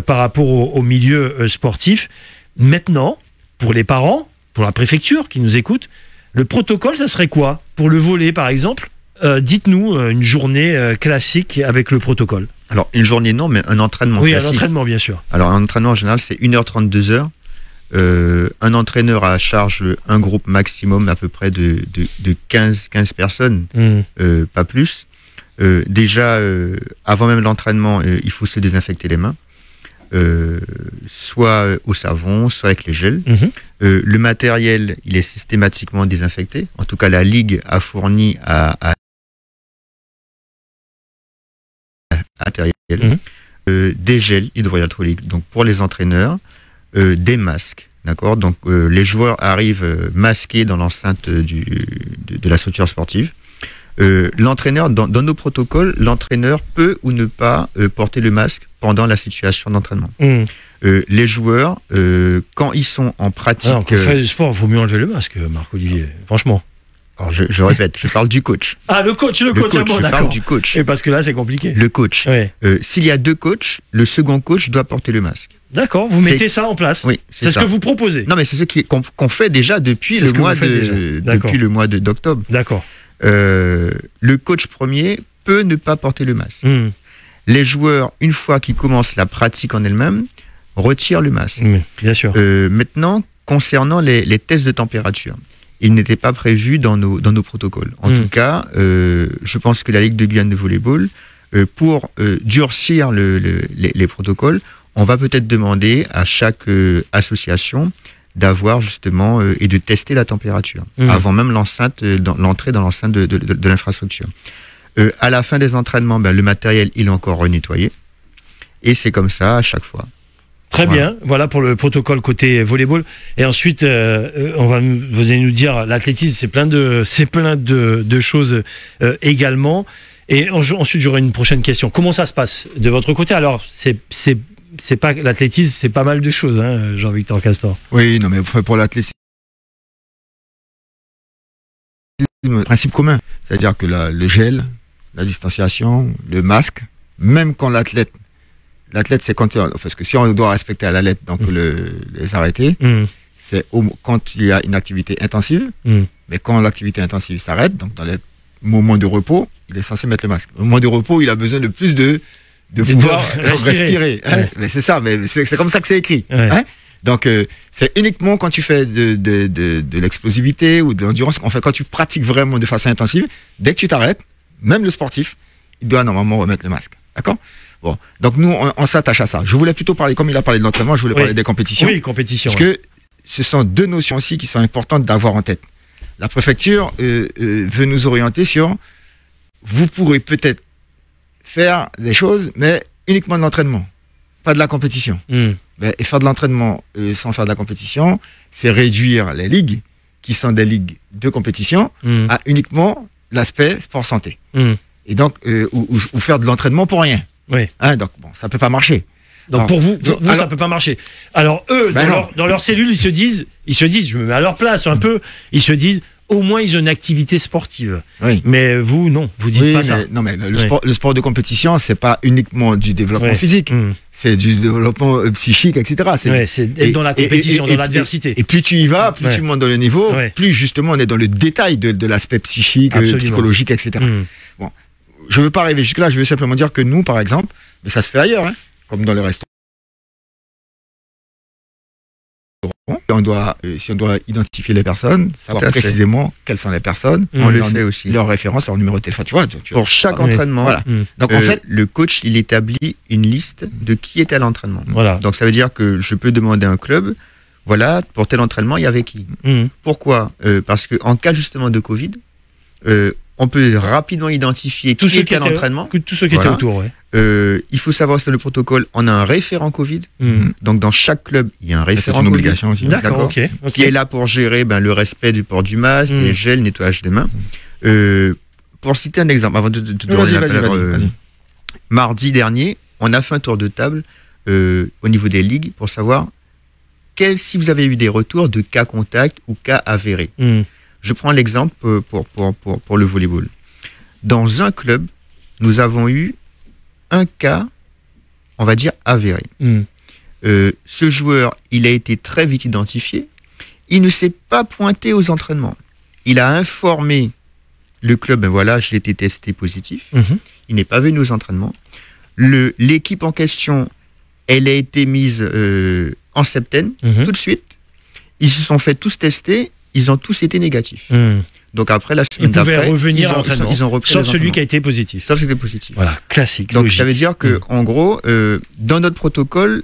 par rapport au milieu sportif. Maintenant, pour les parents, pour la préfecture qui nous écoute, le protocole, ça serait quoi? Pour le volley, par exemple, dites-nous une journée classique avec le protocole. Alors, une journée non, mais un entraînement classique. Oui, un entraînement, bien sûr. Alors, un entraînement, en général, c'est 1h30, 2h. Un entraîneur a à charge un groupe maximum à peu près de 15 personnes, pas plus. Déjà, avant même l'entraînement, il faut se désinfecter les mains, soit au savon, soit avec les gels. Le matériel, il est systématiquement désinfecté. En tout cas, la Ligue a fourni matériel, des gels hydroalcooliques, donc pour les entraîneurs, des masques, d'accord. Donc les joueurs arrivent masqués dans l'enceinte de la structure sportive. L'entraîneur, dans nos protocoles, l'entraîneur peut ou ne pas porter le masque pendant la situation d'entraînement. Les joueurs, quand ils sont en pratique... Alors, quand on fait du sport, il vaut mieux enlever le masque, Marc-Olivier, franchement. Alors je répète, je parle du coach. Ah, le coach, bon, je parle du coach. Et parce que là, c'est compliqué. Le coach. Ouais. S'il y a 2 coachs, le second coach doit porter le masque. D'accord, vous mettez ça en place. Oui, c'est ce que vous proposez. Non, mais c'est ce qu'on fait déjà depuis le mois d'octobre. D'accord. Le coach premier peut ne pas porter le masque. Les joueurs, une fois qu'ils commencent la pratique en elle-même, retirent le masque. Bien sûr. Maintenant, concernant les tests de température, ils n'étaient pas prévus dans nos protocoles. En tout cas, je pense que la Ligue de Guyane de volleyball, pour durcir les protocoles, on va peut-être demander à chaque association d'avoir justement et de tester la température avant même l'entrée dans l'enceinte de l'infrastructure. À la fin des entraînements, le matériel il est encore renettoyé et c'est comme ça à chaque fois. Très bien, voilà pour le protocole côté volleyball. Et ensuite, vous allez nous dire, l'athlétisme, c'est plein de choses également. Et ensuite, j'aurai une prochaine question. Comment ça se passe de votre côté? Alors, c'est pas l'athlétisme, c'est pas mal de choses, Jean-Victor Castor. Oui, non, mais pour l'athlétisme, principe commun, c'est-à-dire que le gel, la distanciation, le masque, même quand l'athlète, c'est quand, parce que si on doit respecter à la lettre, donc les arrêter, c'est quand il y a une activité intensive, mais quand l'activité intensive s'arrête, donc dans les moments de repos, il est censé mettre le masque. Au moment de repos, il a besoin de plus de pouvoir respirer. Mais c'est ça, mais c'est comme ça que c'est écrit. Donc, c'est uniquement quand tu fais de l'explosivité ou de l'endurance, en fait, quand tu pratiques vraiment de façon intensive, dès que tu t'arrêtes, même le sportif, il doit normalement remettre le masque. D'accord? Bon. Donc, nous, on s'attache à ça. Je voulais plutôt parler, comme il a parlé de l'entraînement, je voulais parler des compétitions. Oui, compétitions. Parce que ce sont 2 notions aussi qui sont importantes d'avoir en tête. La préfecture veut nous orienter sur, vous pourrez peut-être faire des choses, mais uniquement de l'entraînement, pas de la compétition. Et faire de l'entraînement sans faire de la compétition, c'est réduire les ligues, qui sont des ligues de compétition, à uniquement l'aspect sport-santé. Et donc, ou faire de l'entraînement pour rien. Donc, bon, ça peut pas marcher. Donc, alors, pour vous, ça peut pas marcher. Alors, eux, dans leur cellule, ils se disent, je me mets à leur place un peu, ils se disent, au moins ils ont une activité sportive. Mais vous, non, vous dites pas ça. Non, mais le sport de compétition, c'est pas uniquement du développement physique, c'est du développement psychique, etc. C'est dans la compétition, dans l'adversité. Et plus tu y vas, plus tu montes dans le niveau, plus justement on est dans le détail de l'aspect psychique, psychologique, etc. Bon, je veux pas arriver jusque-là, je veux simplement dire que nous, par exemple, mais ça se fait ailleurs, comme dans les restaurants. Si on doit identifier les personnes, savoir précisément quelles sont les personnes, on le fait aussi. Leur référence, leur numéro de téléphone, tu vois. Pour chaque entraînement, voilà. Donc en fait, le coach, il établit une liste de qui est à l'entraînement. Voilà. Donc ça veut dire que je peux demander à un club, voilà, pour tel entraînement, il y avait qui. Pourquoi? Parce que en cas justement de Covid, on peut rapidement identifier tout qui est à l'entraînement. Tout ce qui était autour, ouais. Il faut savoir que dans le protocole, on a un référent Covid. Donc, dans chaque club, il y a un référent C'est une COVID. obligation aussi. D'accord, ok. Qui est là pour gérer le respect du port du masque, les gels, le nettoyage des mains. Pour citer un exemple, avant de donner la parole, mardi dernier, on a fait un tour de table au niveau des ligues pour savoir si vous avez eu des retours de cas contacts ou cas avérés. Je prends l'exemple pour le volleyball. Dans un club, nous avons eu un cas, on va dire, avéré. Ce joueur, il a été très vite identifié. Il ne s'est pas pointé aux entraînements. Il a informé le club, voilà, j'ai été testé positif. Il n'est pas venu aux entraînements. L'équipe en question, elle a été mise en septaine, tout de suite. Ils se sont fait tous tester, ils ont tous été négatifs. Donc après, la semaine d'après, ils pouvaient revenir à l'entraînement, ils ont repris sauf celui qui a été positif. Sauf celui qui a été positif. Voilà, classique. Donc logique. ça veut dire que, en gros, dans notre protocole,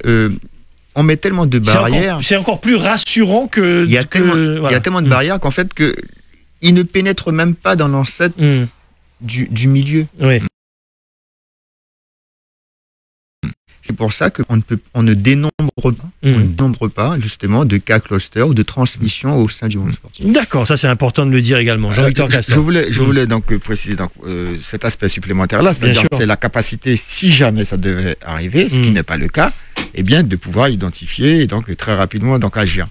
on met tellement de barrières. C'est encore plus rassurant que. Il y a tellement de barrières qu'en fait, ils ne pénètrent même pas dans l'ancêtre du milieu. Oui. C'est pour ça qu'on ne dénombre pas justement de cas cluster ou de transmission au sein du monde sportif. D'accord, ça c'est important de le dire également. Jean-Victor Castor. Je voulais donc préciser cet aspect supplémentaire-là, c'est-à-dire c'est la capacité, si jamais ça devait arriver, ce qui n'est pas le cas, eh bien de pouvoir identifier et donc très rapidement donc agir.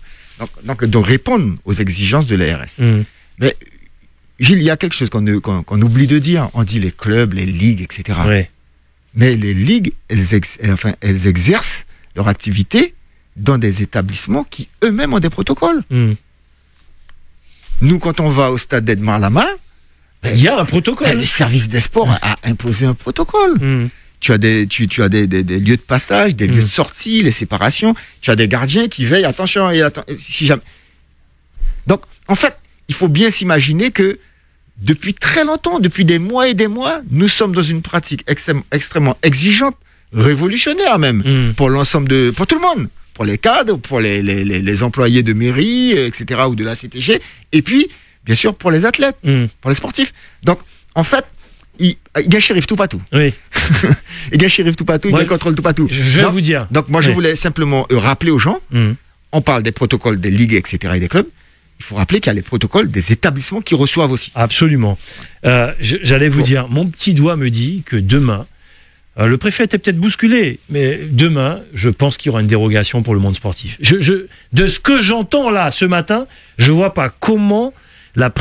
Donc répondre aux exigences de l'ARS. Mais Gilles, il y a quelque chose qu'on oublie de dire. On dit les clubs, les ligues, etc. Oui. Mais les ligues, elles exercent leur activité dans des établissements qui eux-mêmes ont des protocoles. Nous, quand on va au stade d'Edmar Lama, il y a un protocole. Le service des sports a imposé un protocole. Tu as des lieux de passage, des lieux de sortie, les séparations. Tu as des gardiens qui veillent. Attention, si jamais. Donc, en fait, il faut bien s'imaginer que depuis très longtemps, depuis des mois et des mois, nous sommes dans une pratique extrêmement exigeante, révolutionnaire même, pour tout le monde, pour les cadres, pour les employés de mairie, etc., ou de la CTG, et puis, bien sûr, pour les athlètes, pour les sportifs. Donc, en fait, il y a Chérif Toupatou. Oui. Il y a Chérif Toupatou, il y a contrôle Toupatou. Je vais vous dire. Donc, moi, je voulais simplement rappeler aux gens, on parle des protocoles des ligues, etc., et des clubs. Il faut rappeler qu'il y a les protocoles des établissements qui reçoivent aussi. Absolument. J'allais vous dire, mon petit doigt me dit que demain, le préfet était peut-être bousculé, mais demain, je pense qu'il y aura une dérogation pour le monde sportif. De ce que j'entends là, ce matin, je ne vois pas comment la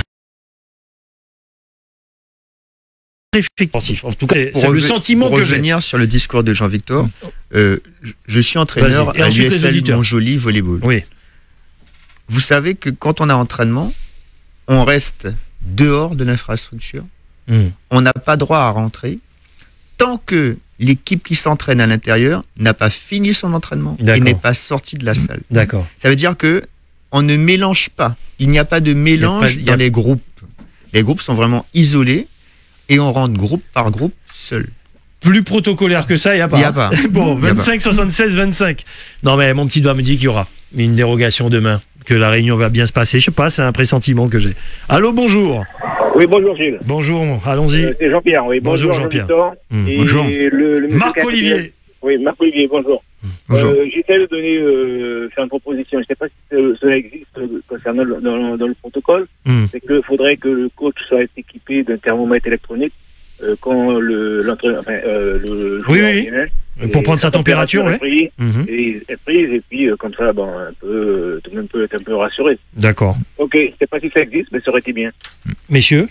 sportif. En tout cas, c'est le sentiment pour que j'ai. revenir sur le discours de Jean-Victor, je suis entraîneur à l'USL Montjoly Volleyball. Oui. Vous savez que quand on a entraînement, on reste dehors de l'infrastructure. On n'a pas droit à rentrer tant que l'équipe qui s'entraîne à l'intérieur n'a pas fini son entraînement et n'est pas sortie de la salle. D'accord. Ça veut dire que on ne mélange pas. Il n'y a pas de mélange dans les groupes. Les groupes sont vraiment isolés et on rentre groupe par groupe seul. Plus protocolaire que ça, il n'y a pas. Il n'y a pas. Bon, 25, 76, 25. Non, mais mon petit doigt me dit qu'il y aura une dérogation demain, que la réunion va bien se passer. Je sais pas, c'est un pressentiment que j'ai. Allô, bonjour. Oui, bonjour Gilles. Bonjour, allons-y. C'est Jean-Pierre, oui. Bonjour Jean-Pierre. Bonjour. Marc-Olivier. Oui, Marc-Olivier, bonjour. Bonjour. J'essaie de donner, faire une proposition. Je ne sais pas si cela existe concernant dans le protocole. C'est qu'il faudrait que le coach soit équipé d'un thermomètre électronique quand le joueur pour prendre sa température, est prise et puis comme ça, tout le monde peut être un peu rassuré. D'accord. Ok, je ne sais pas si ça existe, mais ça aurait été bien. Messieurs,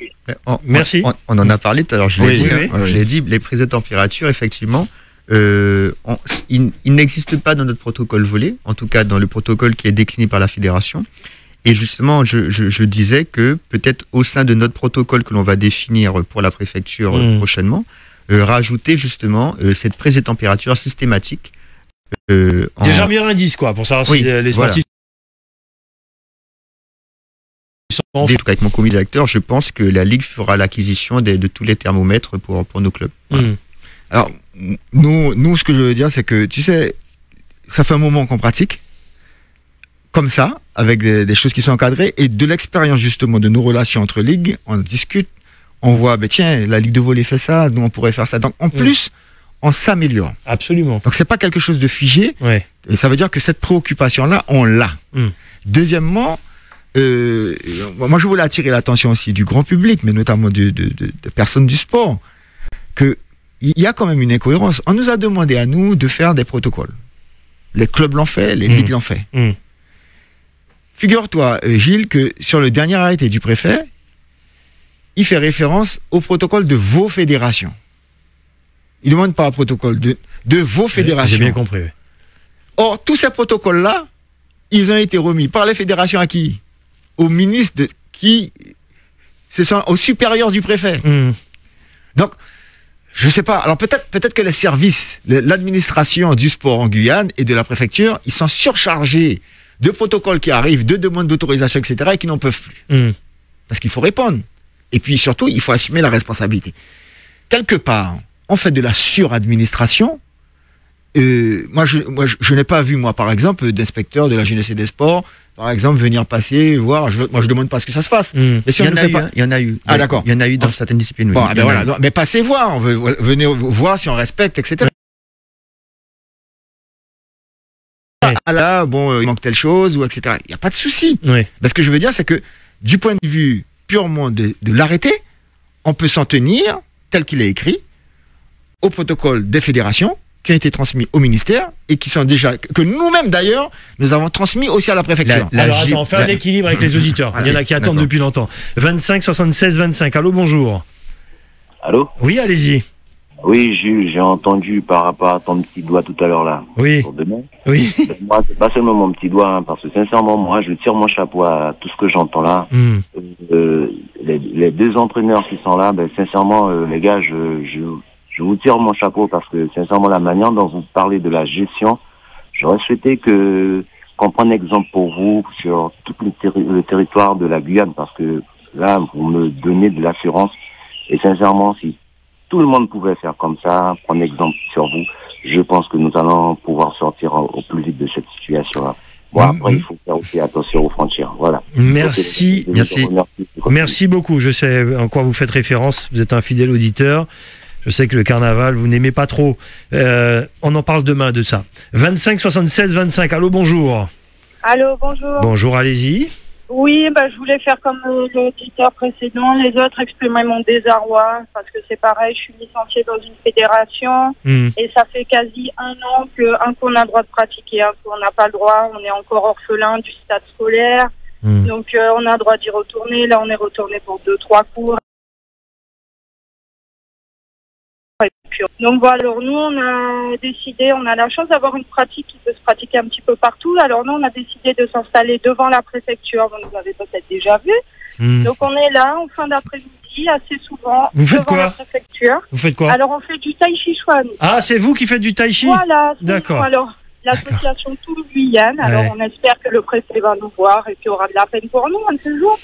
merci. On en a parlé tout à l'heure. Je l'ai dit, les prises de température, effectivement, il n'existe pas dans notre protocole volley, en tout cas dans le protocole qui est décliné par la fédération. Et justement, je disais que peut-être au sein de notre protocole que l'on va définir pour la préfecture prochainement, rajouter justement cette prise de température systématique. Déjà bien indice, quoi, pour savoir si les sportifs sont en tout cas, avec mon comité directeur, je pense que la Ligue fera l'acquisition de tous les thermomètres pour nos clubs. Voilà. Alors, nous, ce que je veux dire, c'est que, tu sais, ça fait un moment qu'on pratique comme ça, avec des choses qui sont encadrées, et de l'expérience justement de nos relations entre ligues, on discute, on voit, ben tiens, la Ligue de volley fait ça, nous on pourrait faire ça. Donc en plus, on s'améliore. Absolument. Donc c'est pas quelque chose de figé. Ouais. Et ça veut dire que cette préoccupation-là, on l'a. Deuxièmement, moi je voulais attirer l'attention aussi du grand public, mais notamment de personnes du sport, que il y a quand même une incohérence. On nous a demandé à nous de faire des protocoles. Les clubs l'ont fait, les ligues l'ont fait. Figure-toi, Gilles, que sur le dernier arrêté du préfet, il fait référence au protocole de vos fédérations. Il ne demande pas un protocole de vos fédérations. J'ai bien compris. Oui. Or, tous ces protocoles-là, ils ont été remis par les fédérations à qui? Au ministre au supérieur du préfet. Donc, je sais pas. Alors peut-être que les services, l'administration du sport en Guyane et de la préfecture, ils sont surchargés de protocoles qui arrivent, de demandes d'autorisation, etc., et qui n'en peuvent plus. Parce qu'il faut répondre. Et puis surtout, il faut assumer la responsabilité. Quelque part, on fait de la suradministration. Moi, je n'ai pas vu, moi, par exemple, d'inspecteur de la jeunesse et des sports, par exemple, venir passer, voir. Moi, je demande pas ce que ça se fasse. Mais si on ne fait pas, il y en a eu. Ah, d'accord. Il y en a eu dans certaines disciplines. Bon, ben voilà. Mais passez voir. Venez voir si on respecte, etc. Ah là, bon, il manque telle chose, ou etc. Il n'y a pas de souci. Mais ce que je veux dire, c'est que du point de vue purement de l'arrêté, on peut s'en tenir, tel qu'il est écrit, au protocole des fédérations, qui ont été transmis au ministère et qui sont déjà, que nous-mêmes d'ailleurs, nous avons transmis aussi à la préfecture. Alors attends, on fait un équilibre avec les auditeurs. Il y en a qui attendent depuis longtemps. 25 76 25. Allô, bonjour. Allô? Oui, allez-y. Oui, Jules, j'ai entendu par rapport à ton petit doigt tout à l'heure là. Oui. Pour demain. Oui. Moi, c'est pas seulement mon petit doigt, hein, parce que sincèrement, moi, je tire mon chapeau à tout ce que j'entends là. Les deux entraîneurs qui sont là, ben sincèrement, les gars, je vous tire mon chapeau parce que, sincèrement, la manière dont vous parlez de la gestion, j'aurais souhaité qu'on prenne exemple pour vous sur tout le territoire de la Guyane parce que là, vous me donnez de l'assurance et sincèrement, si tout le monde pouvait faire comme ça, prendre exemple sur vous, je pense que nous allons pouvoir sortir au plus vite de cette situation-là. Bon, après, il faut faire aussi attention aux frontières. Voilà. Merci. Merci beaucoup. Je sais en quoi vous faites référence. Vous êtes un fidèle auditeur. Je sais que le carnaval, vous n'aimez pas trop. On en parle demain de ça. 25 76 25. Allô, bonjour. Allô, bonjour. Bonjour, allez-y. Oui, je voulais faire comme l'auditeur précédent. Les autres exprimer mon désarroi parce que c'est pareil, je suis licenciée dans une fédération et ça fait quasi un an qu'un qu'on a le droit de pratiquer, un qu'on n'a pas le droit. On est encore orphelin du stade scolaire. Donc on a le droit d'y retourner. Là, on est retourné pour 2-3 cours. Donc voilà, alors nous on a décidé, on a la chance d'avoir une pratique qui peut se pratiquer un petit peu partout. Alors nous on a décidé de s'installer devant la préfecture, vous nous avez peut-être déjà vu. Donc on est là en fin d'après-midi assez souvent devant la préfecture. Vous faites quoi? Alors on fait du tai chi chuan. Ah, c'est vous qui faites du tai chi? Voilà, d'accord. Alors l'association Toulouse Guyane, alors on espère que le préfet va nous voir et qu'il y aura de la peine pour nous un de ces jours.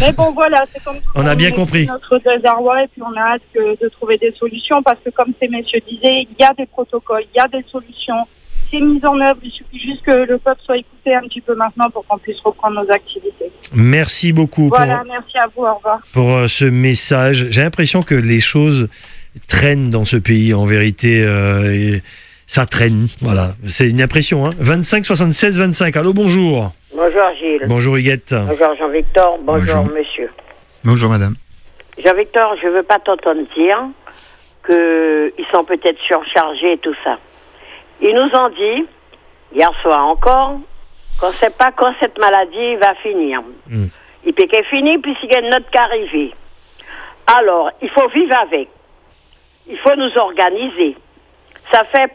Mais bon voilà, c'est comme on a bien compris notre désarroi et puis on a hâte de trouver des solutions parce que comme ces messieurs disaient, il y a des protocoles, il y a des solutions, c'est mis en œuvre, il suffit juste que le peuple soit écouté un petit peu maintenant pour qu'on puisse reprendre nos activités. Merci beaucoup. Voilà, merci à vous, au revoir. Pour ce message, j'ai l'impression que les choses traînent dans ce pays en vérité. Ça traîne, voilà. C'est une impression, hein. 25 76 25. Allô, bonjour. Bonjour Gilles. Bonjour Huguette. Bonjour Jean-Victor. Bonjour monsieur. Bonjour madame. Jean-Victor, je veux pas t'entendre dire qu'ils sont peut-être surchargés et tout ça. Ils nous ont dit, hier soir encore, qu'on ne sait pas quand cette maladie va finir. Il peut qu'elle finisse puisqu'il y a une note qui est arrivée. Alors, il faut vivre avec. Il faut nous organiser. Ça fait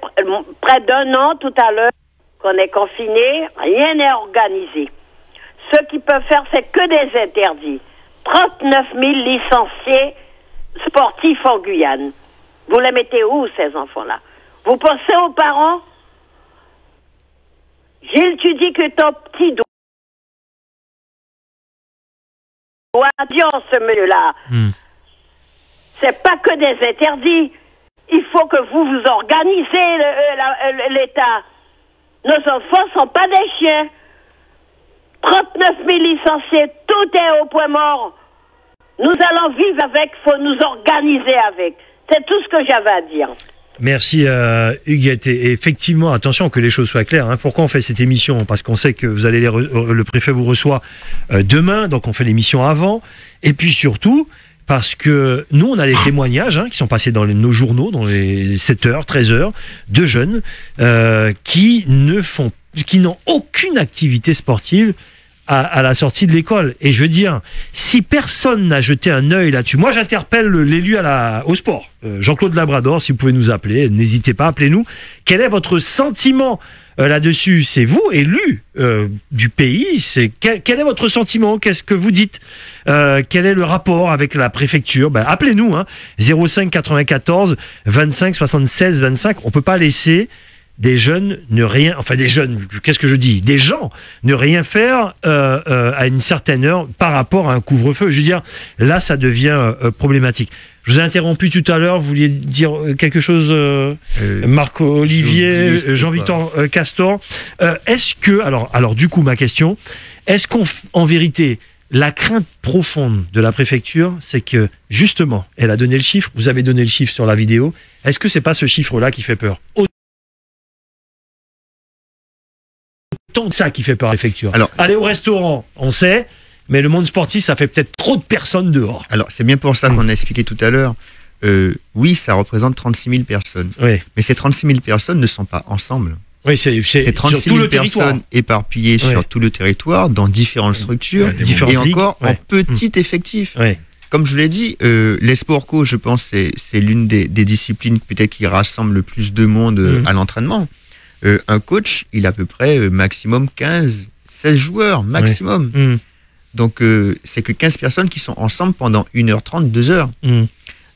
près d'un an tout à l'heure qu'on est confiné, rien n'est organisé. Ce qu'ils peuvent faire, c'est que des interdits. 39 000 licenciés sportifs en Guyane. Vous les mettez où, ces enfants-là? Vous pensez aux parents? Gilles, tu dis que ton petit doigt en ce milieu-là. C'est pas que des interdits. Il faut que vous vous organisez, l'État. Nos enfants sont pas des chiens. 39 000 licenciés, tout est au point mort. Nous allons vivre avec, faut nous organiser avec. C'est tout ce que j'avais à dire. Merci Huguette. Et effectivement, attention que les choses soient claires. Hein. Pourquoi on fait cette émission? Parce qu'on sait que vous allez le préfet vous reçoit demain, donc on fait l'émission avant. Et puis surtout, parce que nous, on a des témoignages qui sont passés dans nos journaux, dans les 7h, 13h, de jeunes qui n'ont aucune activité sportive à la sortie de l'école. Et je veux dire, si personne n'a jeté un œil là-dessus, moi j'interpelle l'élu au sport, Jean-Claude Labrador, si vous pouvez nous appeler, n'hésitez pas, appelez-nous. Quel est votre sentiment là-dessus? C'est vous, élu du pays, quel est votre sentiment? Qu'est-ce que vous dites? Quel est le rapport avec la préfecture? Appelez-nous, 05 94 25 76 25. On peut pas laisser des jeunes qu'est-ce que je dis? Des gens ne rien faire à une certaine heure par rapport à un couvre-feu. Je veux dire, là, ça devient problématique. Je vous ai interrompu tout à l'heure, vous vouliez dire quelque chose, Marc-Olivier, Jean-Victor Castor. Est-ce que, alors du coup, ma question, est-ce qu'en vérité, la crainte profonde de la préfecture, c'est que, justement, elle a donné le chiffre, vous avez donné le chiffre sur la vidéo, est-ce que c'est pas ce chiffre-là qui fait peur? Autant de ça qui fait peur à la préfecture. Alors, aller au restaurant, on sait, mais le monde sportif, ça fait peut-être trop de personnes dehors. Alors, c'est bien pour ça qu'on a expliqué tout à l'heure. Oui, ça représente 36 000 personnes. Oui. Mais ces 36 000 personnes ne sont pas ensemble. Oui, c'est 36 000 personnes éparpillées sur tout le territoire, dans différentes structures, et encore en petit effectif. Oui. Comme je l'ai dit, les sports co, je pense, c'est l'une des disciplines peut-être qui rassemble le plus de monde à l'entraînement. Un coach, il a à peu près maximum 15, 16 joueurs, maximum. Oui. Donc, c'est que 15 personnes qui sont ensemble pendant 1h30, 2h.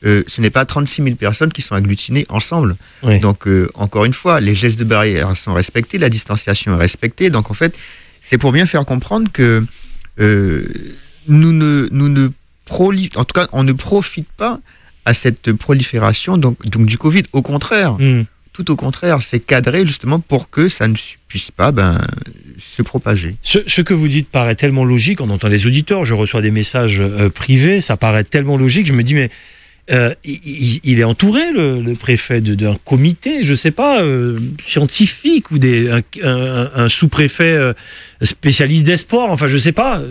Ce n'est pas 36 000 personnes qui sont agglutinées ensemble. Oui. Donc, encore une fois, les gestes de barrière sont respectés, la distanciation est respectée. Donc, en fait, c'est pour bien faire comprendre que en tout cas, on ne profite pas à cette prolifération donc du Covid. Au contraire, tout au contraire, c'est cadré justement pour que ça ne puisse pas se propager. Ce que vous dites paraît tellement logique, on entend les auditeurs, je reçois des messages privés, ça paraît tellement logique, je me dis mais il est entouré, le préfet, d'un comité, je ne sais pas, scientifique ou un sous-préfet spécialiste des sports, enfin je ne sais pas.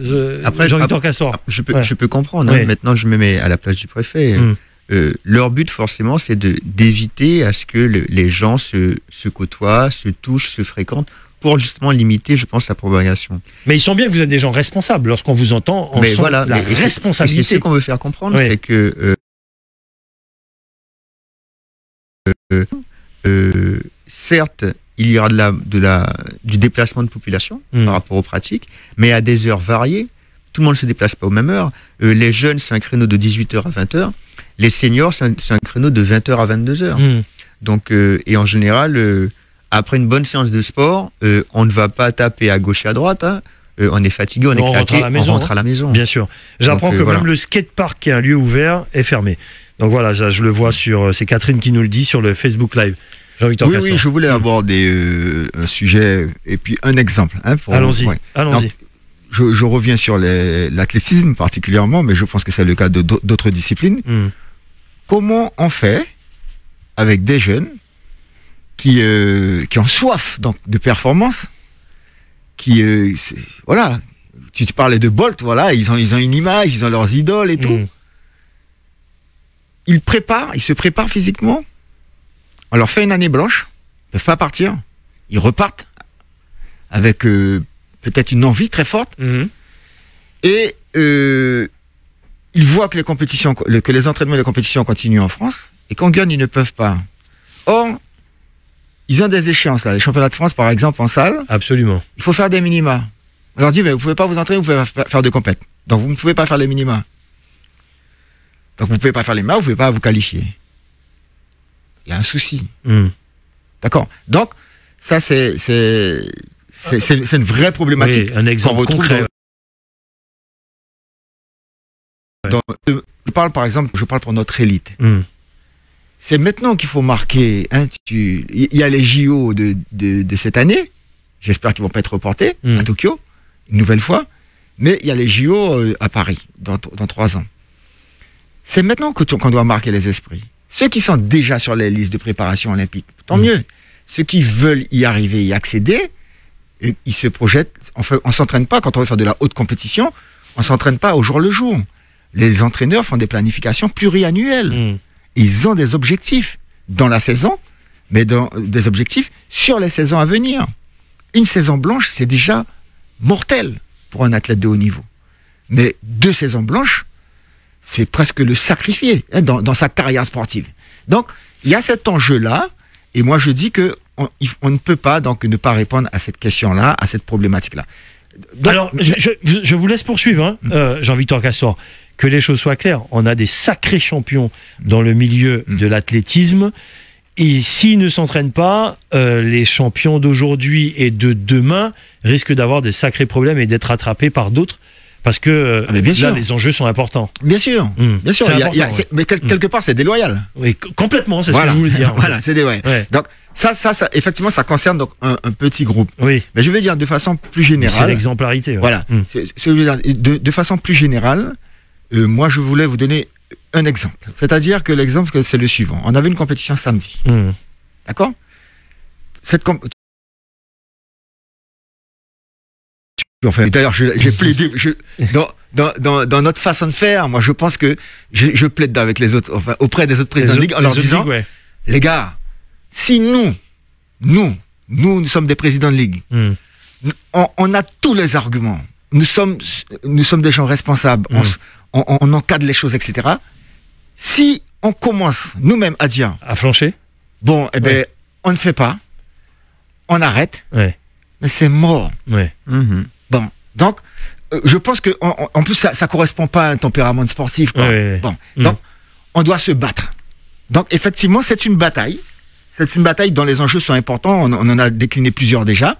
Après, Jean-Victor Castor. Je peux comprendre, maintenant je me mets à la place du préfet. Leur but forcément c'est d'éviter à ce que les gens se côtoient, se touchent, se fréquentent pour justement limiter, je pense, la propagation. Mais il sent bien que vous êtes des gens responsables. Lorsqu'on vous entend, on sent la responsabilité. C'est ce qu'on veut faire comprendre, c'est que certes, il y aura du déplacement de population par rapport aux pratiques, mais à des heures variées. Tout le monde ne se déplace pas aux mêmes heures. Les jeunes, c'est un créneau de 18h à 20h. Les seniors, c'est un créneau de 20h à 22h. Donc, et en général, après une bonne séance de sport, on ne va pas taper à gauche et à droite. On est fatigué, on est claqué, on rentre à la maison. Bien sûr. J'apprends que même le skatepark, qui est un lieu ouvert, est fermé. Donc voilà, je le vois c'est Catherine qui nous le dit sur le Facebook Live. Jean-Victor Castor. Oui, je voulais aborder un sujet et puis un exemple. Allons-y. Je reviens sur l'athlétisme particulièrement, mais je pense que c'est le cas d'autres disciplines. Comment on fait avec des jeunes qui ont soif donc, de performance, voilà, tu parlais de Bolt, voilà, ils ont une image, ils ont leurs idoles et tout. Ils se préparent physiquement. On leur fait une année blanche, ils ne peuvent pas partir. Ils repartent avec peut-être une envie très forte. Et ils voient que les entraînements et les compétitions continuent en France. Et qu'en Guyane, ils ne peuvent pas. Or, ils ont des échéances là. Les championnats de France, par exemple, en salle. Absolument. Il faut faire des minima. On leur dit, mais vous ne pouvez pas vous entraîner, vous pouvez faire de compète. Donc, vous ne pouvez pas faire les minima. Donc, vous ne pouvez pas faire les minima, vous ne pouvez pas vous qualifier. Il y a un souci. D'accord. Donc, ça, c'est une vraie problématique. Oui, un exemple concret. Je parle pour notre élite. C'est maintenant qu'il faut marquer. Il y a les JO de cette année. J'espère qu'ils ne vont pas être reportés à Tokyo, une nouvelle fois. Mais il y a les JO à Paris, dans 3 ans. C'est maintenant qu'on doit marquer les esprits. Ceux qui sont déjà sur les listes de préparation olympique, tant mieux. Ceux qui veulent y arriver, y accéder, ils se projettent. On s'entraîne pas quand on veut faire de la haute compétition. On s'entraîne pas au jour le jour. Les entraîneurs font des planifications pluriannuelles. Ils ont des objectifs dans la saison, mais des objectifs sur les saisons à venir. Une saison blanche, c'est déjà mortel pour un athlète de haut niveau. Mais 2 saisons blanches, c'est presque le sacrifier dans sa carrière sportive. Donc, il y a cet enjeu-là, et moi je dis que on ne peut pas donc ne pas répondre à cette question-là, à cette problématique-là. Donc, alors, je vous laisse poursuivre, Jean-Victor Castor. Que les choses soient claires, on a des sacrés champions dans le milieu de l'athlétisme, et s'ils ne s'entraînent pas, les champions d'aujourd'hui et de demain risquent d'avoir des sacrés problèmes et d'être rattrapés par d'autres. Parce que là, les enjeux sont importants. Bien sûr, bien sûr. Mais quelque part, c'est déloyal. Oui, complètement, c'est ce que je voulais dire. Voilà, c'est déloyal. Ouais. Donc, ça, effectivement, ça concerne donc un petit groupe. Oui. Mais je vais dire de façon plus générale. C'est l'exemplarité. Ouais. Voilà. De façon plus générale, moi, je voulais vous donner un exemple. C'est-à-dire que l'exemple, c'est le suivant. On avait une compétition samedi. D'accord ? Enfin, d'ailleurs, j'ai plaidé dans notre façon de faire. Moi, je pense que je plaide avec les autres, enfin, auprès des autres présidents de ligue, en leur disant, les gars, si nous sommes des présidents de ligue, on a tous les arguments. Nous sommes des gens responsables. On encadre les choses, etc. Si on commence nous-mêmes à dire, à flancher, bon, on ne fait pas, on arrête, mais c'est mort. Bon, donc, je pense que en plus, ça correspond pas à un tempérament de sportif. Quoi. Bon, donc, on doit se battre. Donc, effectivement, c'est une bataille. C'est une bataille dont les enjeux sont importants. On en a décliné plusieurs déjà.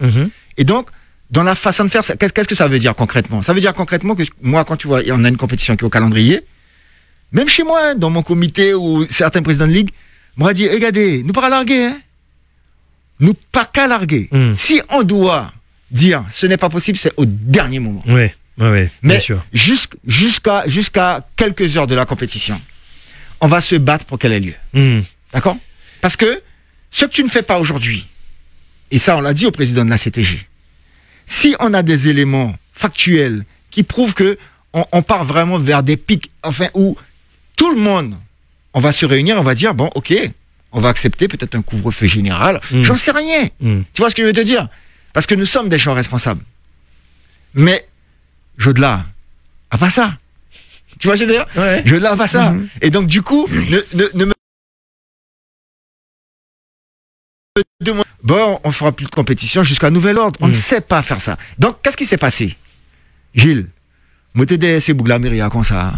Et donc, dans la façon de faire, qu'est-ce que ça veut dire concrètement ? Ça veut dire concrètement que moi, quand tu vois, on a une compétition qui est au calendrier, même chez moi, dans mon comité ou certains présidents de ligue, m'ont dit, regardez, nous pas larguer, hein. Nous pas qu'à larguer. Si on doit dire ce n'est pas possible, c'est au dernier moment. Oui, mais bien sûr. Jusqu'à quelques heures de la compétition, on va se battre pour qu'elle ait lieu. D'accord ? Parce que ce que tu ne fais pas aujourd'hui, et ça on l'a dit au président de la CTG, si on a des éléments factuels qui prouvent que on part vraiment vers des pics, enfin où tout le monde, on va se réunir, on va dire bon, ok, on va accepter peut-être un couvre-feu général. J'en sais rien. Tu vois ce que je veux te dire ? Parce que nous sommes des gens responsables. Mais, je-delà, à pas ça. Tu vois, je veux dire ? Je-delà, à pas ça. Et donc, du coup, ne me... Bon, on fera plus de compétition jusqu'à nouvel ordre. On ne sait pas faire ça. Donc, qu'est-ce qui s'est passé ? Gilles, moi, t'es c'est Bougla comme ça.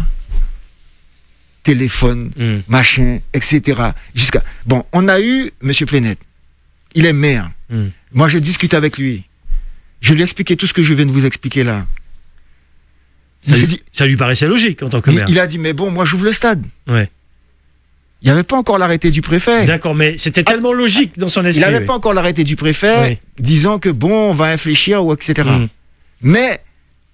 Téléphone, machin, etc. Jusqu'à... Bon, on a eu M. Plénette. Il est maire. Moi, je discute avec lui. Je lui ai expliqué tout ce que je viens de vous expliquer là. Ça lui paraissait logique en tant que maire. Il a dit, mais bon, moi, j'ouvre le stade. Ouais. Il n'y avait pas encore l'arrêté du préfet. D'accord, mais c'était tellement logique dans son esprit. Il n'avait pas encore l'arrêté du préfet disant que bon, on va infléchir, ou etc. Mais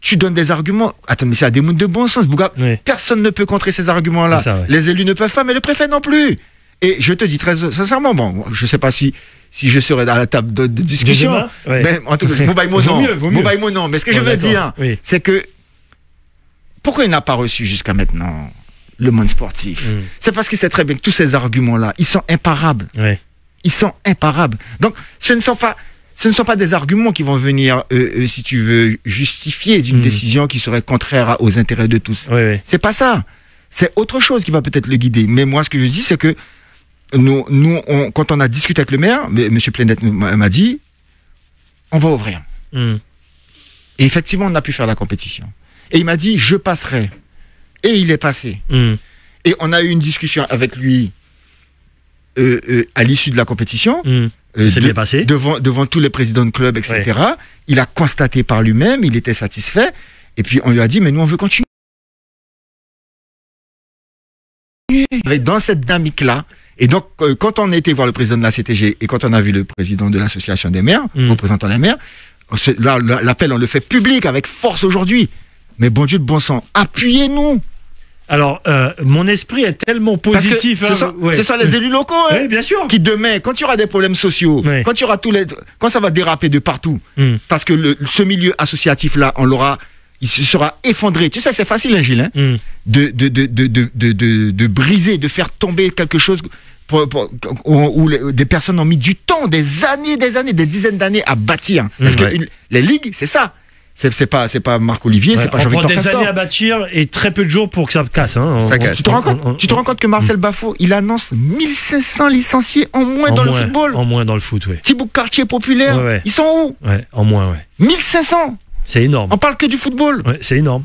tu donnes des arguments. Attends, mais c'est à des mots de bon sens, Bouga. Personne ne peut contrer ces arguments-là. Ça, les élus ne peuvent pas, mais le préfet non plus. Et je te dis très sincèrement, bon, je ne sais pas si je serai dans la table de discussion. Mais en tout cas, vaut mieux. Non. Mais ce que je veux dire, c'est que pourquoi il n'a pas reçu jusqu'à maintenant le monde sportif? C'est parce qu'il sait très bien que tous ces arguments-là, ils sont imparables. Ils sont imparables. Donc, ce ne sont pas des arguments qui vont venir, si tu veux, justifier d'une décision qui serait contraire aux intérêts de tous. C'est pas ça. C'est autre chose qui va peut-être le guider. Mais moi, ce que je dis, c'est que nous, quand on a discuté avec le maire, M. Plénette m'a dit, on va ouvrir. Et effectivement, on a pu faire la compétition. Et il m'a dit, je passerai. Et il est passé. Et on a eu une discussion avec lui à l'issue de la compétition. C'est bien passé. Devant tous les présidents de club, etc. Il a constaté par lui-même, il était satisfait. Et puis on lui a dit, mais nous, on veut continuer. Dans cette dynamique-là. Et donc, quand on a été voir le président de la CTG et quand on a vu le président de l'association des maires, représentant les maires, là, l'appel, on le fait public avec force aujourd'hui. Mais bon Dieu de bon sang, appuyez-nous. Alors, mon esprit est tellement positif. Ce sont les élus locaux, oui, bien sûr, qui demain, quand il y aura des problèmes sociaux, quand ça va déraper de partout, parce que ce milieu associatif là, il se sera effondré. Tu sais, c'est facile, hein, Gilles, hein, de briser, de faire tomber quelque chose où des personnes ont mis du temps, des années, des dizaines d'années à bâtir. Parce que les ligues, c'est ça. C'est pas Marc-Olivier, c'est pas Jean-Victor Castor. On prend des années à bâtir et très peu de jours pour que ça casse. Hein. Tu te rends compte que Marcel Bafo, il annonce 1500 licenciés en moins dans le football. En moins dans le foot, oui. Thibaut Quartier populaire, ils sont où? En moins, 1500. C'est énorme. On parle que du football. Ouais, c'est énorme.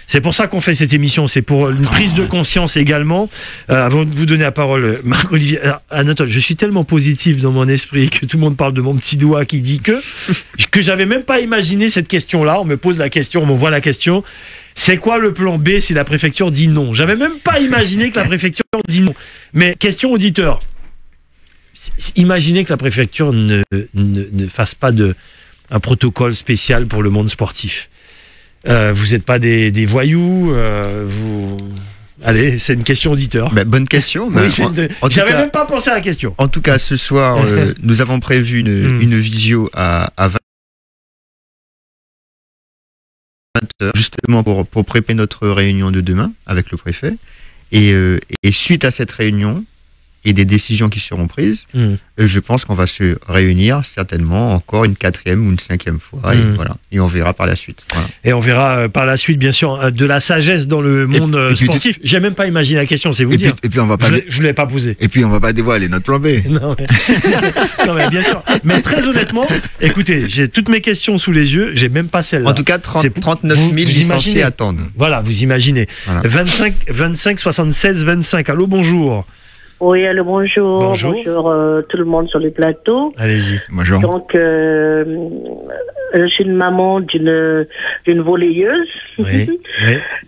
C'est pour ça qu'on fait cette émission, c'est pour une prise de conscience également. Avant de vous donner la parole, Marc-Olivier, Anatole, je suis tellement positif dans mon esprit que tout le monde parle de mon petit doigt qui dit que j'avais même pas imaginé cette question-là. On me pose la question, on m'envoie la question. C'est quoi le plan B si la préfecture dit non? J'avais même pas imaginé que la préfecture dit non. Mais question auditeur, imaginez que la préfecture ne fasse pas un protocole spécial pour le monde sportif. Vous n'êtes pas des voyous, Allez, c'est une question auditeur. Bonne question. Oui, j'avais même pas pensé à la question. En tout cas, ce soir, nous avons prévu une visio à 20h, justement pour préparer notre réunion de demain avec le préfet. Et suite à cette réunion et des décisions qui seront prises, je pense qu'on va se réunir certainement encore une 4e ou une 5e fois, et voilà. Et on verra par la suite. Voilà. Et on verra par la suite, bien sûr, de la sagesse dans le monde sportif. J'ai même pas imaginé la question, c'est vous dire. Et puis on va pas je l'ai pas posé. Et puis on va pas dévoiler notre plan B. Non, mais bien sûr. Mais très honnêtement, écoutez, j'ai toutes mes questions sous les yeux, j'ai même pas celle-là. En tout cas, 39 000 licenciés attendent. Voilà, vous imaginez. Voilà. 25 76 25. Allô, bonjour. Oui, allô, bonjour. Bonjour tout le monde sur le plateau. Allez-y. Bonjour. Donc, je suis une maman d'une volleyeuse. Oui.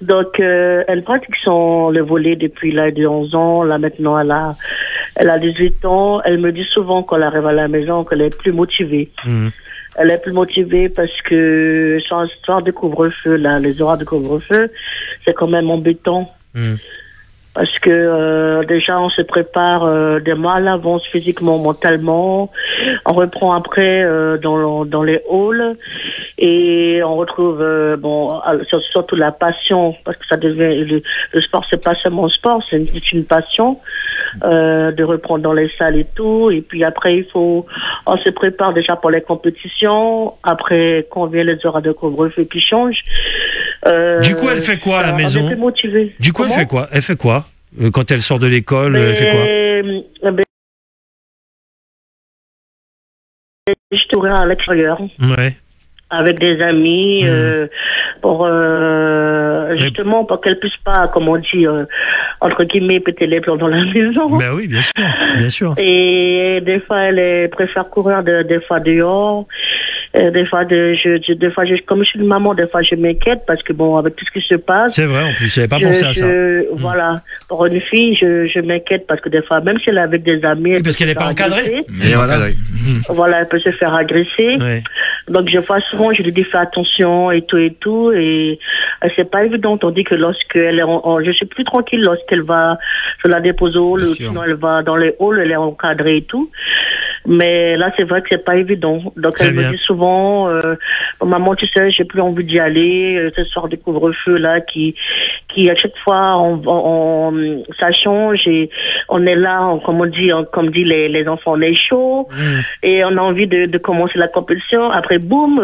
Donc, elle pratique le volley depuis l'âge de 11 ans. Là, maintenant, elle a 18 ans. Elle me dit souvent quand elle arrive à la maison qu'elle est plus motivée. Elle est plus motivée parce que sans histoire de couvre-feu, là, les horaires de couvre-feu, c'est quand même embêtant. Parce que déjà on se prépare des mois à l'avance physiquement, mentalement. On reprend après dans les halls et on retrouve surtout la passion, parce que ça devient le sport, c'est pas seulement un sport, c'est une passion de reprendre dans les salles et tout. Et puis après on se prépare déjà pour les compétitions. Après quand vient les horaires de couvre-feu qui changent. Du coup, elle fait quoi à la maison? On est plus motivée. Du coup, elle fait quoi quand elle sort de l'école? Elle fait quoi? Je tourne à l'extérieur. Ouais. Avec des amis, pour justement pour qu'elle puisse pas, comme on dit, entre guillemets, péter les plombs dans la maison. Ben oui, bien sûr. Et des fois, elle préfère courir des fois dehors. Des fois, comme je suis une maman, des fois je m'inquiète parce que bon, avec tout ce qui se passe. C'est vrai, en plus, j'avais pas pensé à ça. Voilà, pour une fille, je m'inquiète parce que des fois, même si elle est avec des amis, parce qu'elle n'est pas encadrée. Mais voilà, elle peut se faire agresser. Ouais. Donc je vois souvent, je lui dis fais attention et tout, et c'est pas évident. On dit que lorsqu'elle est, je suis plus tranquille lorsqu'elle va se la déposer au hall, sinon elle va dans les halls, elle est encadrée et tout. Mais là, c'est vrai que c'est pas évident. Donc elle me dit souvent, maman, tu sais, j'ai plus envie d'y aller. Ce soir de couvre-feu là, qui à chaque fois, ça change et on est là, comme dit les enfants, on est chaud et on a envie de commencer la compétition. Après, boum,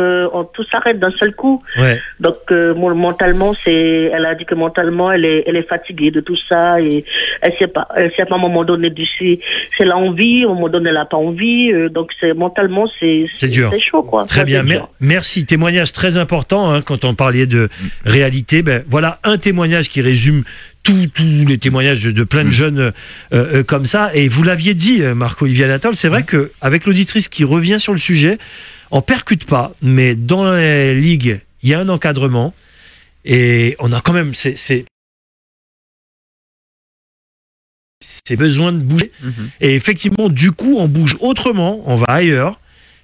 tout s'arrête d'un seul coup. Ouais. Donc mentalement, elle a dit que mentalement, elle est fatiguée de tout ça et elle sait pas à un moment donné si elle a envie, au moment donné elle a pas envie. Donc mentalement c'est dur. C'est chaud quoi. Très bien, merci. Témoignage très important quand on parlait de réalité. Voilà un témoignage qui résume tous les témoignages de plein de jeunes comme ça. Et vous l'aviez dit, Marc-Olivier Anatole, c'est vrai qu'avec l'auditrice qui revient sur le sujet, on percute pas, mais dans les ligues, il y a un encadrement et on a quand même c'est besoin de bouger. Et effectivement, du coup, on bouge autrement, on va ailleurs,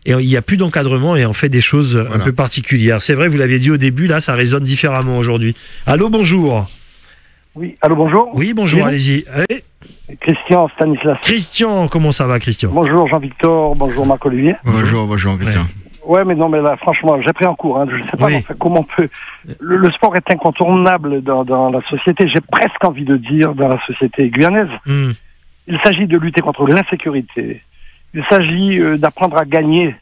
et il n'y a plus d'encadrement et on fait des choses un peu particulières. C'est vrai, vous l'aviez dit au début, là, ça résonne différemment aujourd'hui. Allô, bonjour. Oui, allô, bonjour. Oui, bonjour, Oui, allez-y. Allez. Christian Stanislas. Christian, comment ça va, Christian? Bonjour Jean-Victor, bonjour Marc-Olivier. Bonjour, Christian. Ouais, mais non, mais là, franchement, j'ai pris en cours. Hein. Je ne sais pas enfin, comment on peut. Le sport est incontournable dans la société. J'ai presque envie de dire dans la société guyanaise. Il s'agit de lutter contre l'insécurité. Il s'agit d'apprendre à gagner,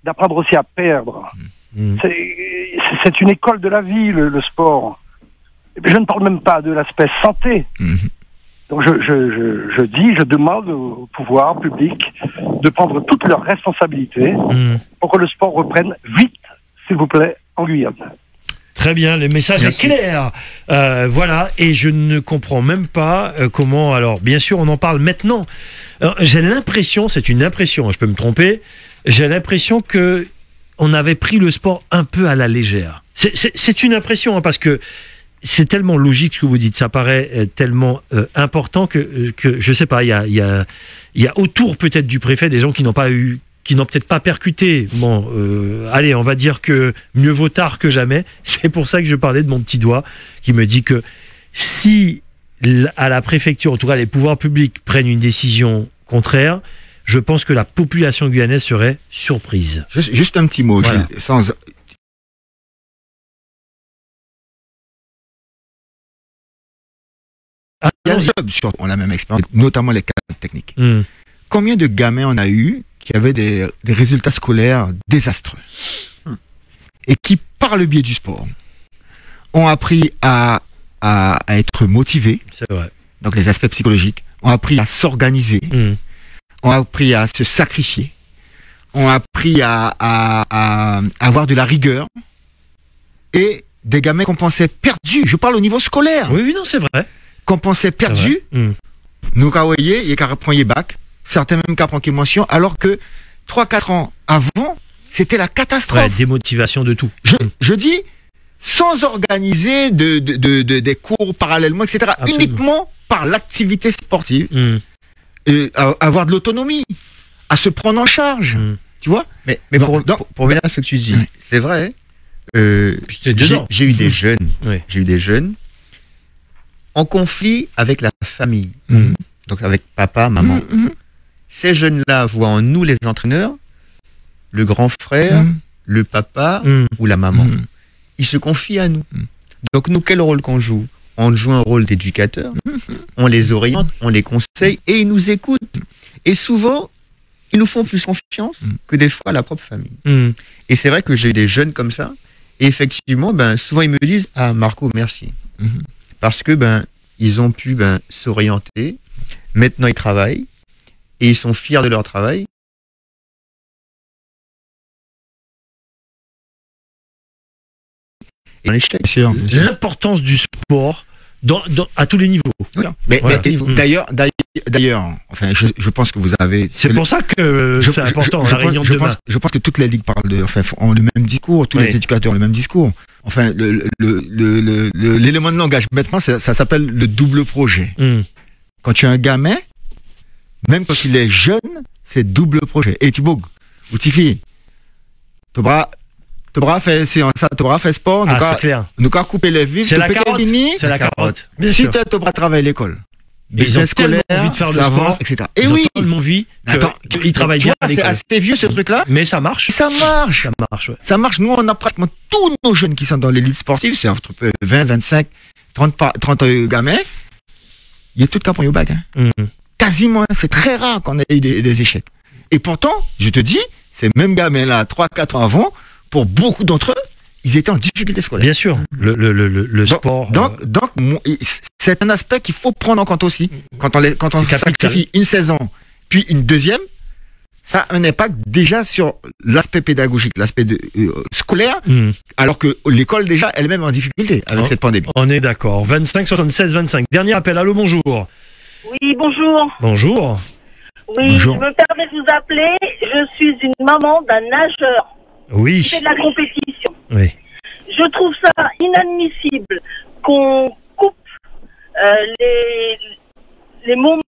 d'apprendre aussi à perdre. C'est une école de la vie, le sport. Et puis, je ne parle même pas de l'aspect santé. Donc je demande au pouvoir public de prendre toutes leurs responsabilités pour que le sport reprenne vite, s'il vous plaît, en Guyane. Très bien, le message est clair. Voilà, et je ne comprends même pas comment... Alors, bien sûr, on en parle maintenant. J'ai l'impression, c'est une impression, je peux me tromper, j'ai l'impression que on avait pris le sport un peu à la légère. C'est une impression, hein, parce que c'est tellement logique ce que vous dites, ça paraît tellement important que je sais pas, il y a autour peut-être du préfet des gens qui n'ont peut-être pas percuté. Bon, allez, on va dire que mieux vaut tard que jamais. C'est pour ça que je parlais de mon petit doigt qui me dit que si à la préfecture, en tout cas les pouvoirs publics prennent une décision contraire, je pense que la population guyanaise serait surprise. Juste un petit mot, voilà. Gilles, sans... On a la même expérience, notamment les cadres techniques. Combien de gamins on a eu qui avaient des résultats scolaires désastreux et qui, par le biais du sport, ont appris à être motivés, c'est vrai. Donc les aspects psychologiques, ont appris à s'organiser, ont appris à se sacrifier, ont appris à avoir de la rigueur, et des gamins qu'on pensait perdus, je parle au niveau scolaire. Oui, non, c'est vrai. Qu'on pensait perdus, nous voyez, il y a qu'à bac, certains même qu'à prendre mention, alors que 3-4 ans avant, c'était la catastrophe. Ouais, démotivation de tout. Je dis, sans organiser des cours parallèlement, etc. Absolument. Uniquement par l'activité sportive, avoir de l'autonomie, à se prendre en charge. Tu vois? Mais pour venir à ce que tu dis, c'est vrai. J'ai eu des jeunes. J'ai eu des jeunes en conflit avec la famille, donc avec papa, maman. Ces jeunes-là voient en nous, les entraîneurs, le grand frère, le papa ou la maman. Ils se confient à nous. Donc nous, quel rôle qu'on joue? On joue un rôle d'éducateur, on les oriente, on les conseille et ils nous écoutent. Et souvent, ils nous font plus confiance que des fois la propre famille. Et c'est vrai que j'ai des jeunes comme ça, et effectivement, souvent ils me disent « Ah Marco, merci ». Parce que ils ont pu s'orienter, maintenant ils travaillent, et ils sont fiers de leur travail. L'importance du sport à tous les niveaux. Oui. Mais d'ailleurs, enfin, je pense que vous avez... C'est pour ça que c'est important, la réunion de demain. Je pense que toutes les ligues ont le même discours, tous les éducateurs ont le même discours. Enfin, l'élément de langage, maintenant, ça s'appelle le double projet. Quand tu as un gamin, même quand il est jeune, c'est double projet. Et Thibaut, ou Tifi, tu auras fait sport, nous avons coupé les vis, c'est la carotte. C'est la carotte. Si tu auras travaillé à l'école, ils ont tellement envie de faire le sport, etc. Et ils ont tellement envie qu'ils travaillent bien à l'école. C'est assez vieux ce truc-là. Mais ça marche. Ça marche. Ça marche, ouais. Ça marche. Nous, on a pratiquement tous nos jeunes qui sont dans l'élite sportive, c'est entre 20, 25, 30 gamins. Il y a tout cas pour au bac. Quasiment, c'est très rare qu'on ait eu des échecs. Et pourtant, je te dis, ces mêmes gamins-là, 3-4 ans avant, pour beaucoup d'entre eux, ils étaient en difficulté scolaire. Bien sûr, le sport. Donc, c'est un aspect qu'il faut prendre en compte aussi. Quand on sacrifie une saison, puis une deuxième, ça a un impact déjà sur l'aspect pédagogique, l'aspect scolaire, alors que l'école déjà elle-même est en difficulté avec cette pandémie. On est d'accord. 25 76 25. Dernier appel. Allô, bonjour. Oui, bonjour. Bonjour. Oui, bonjour. Je me permets de vous appeler. Je suis une maman d'un nageur. Oui. Qui fait de la compétition. Oui. Je trouve ça inadmissible qu'on coupe les moments.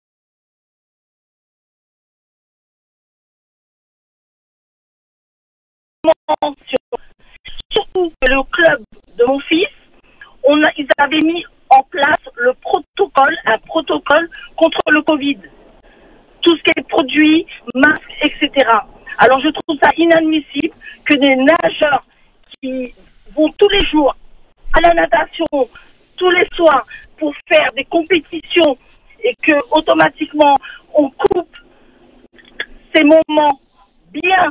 Surtout que le club de mon fils, ils avaient mis en place un protocole contre le Covid. Tout ce qui est produit, masques, etc. Alors je trouve ça inadmissible que des nageurs qui vont tous les jours à la natation, tous les soirs, pour faire des compétitions et que automatiquement on coupe ces moments bien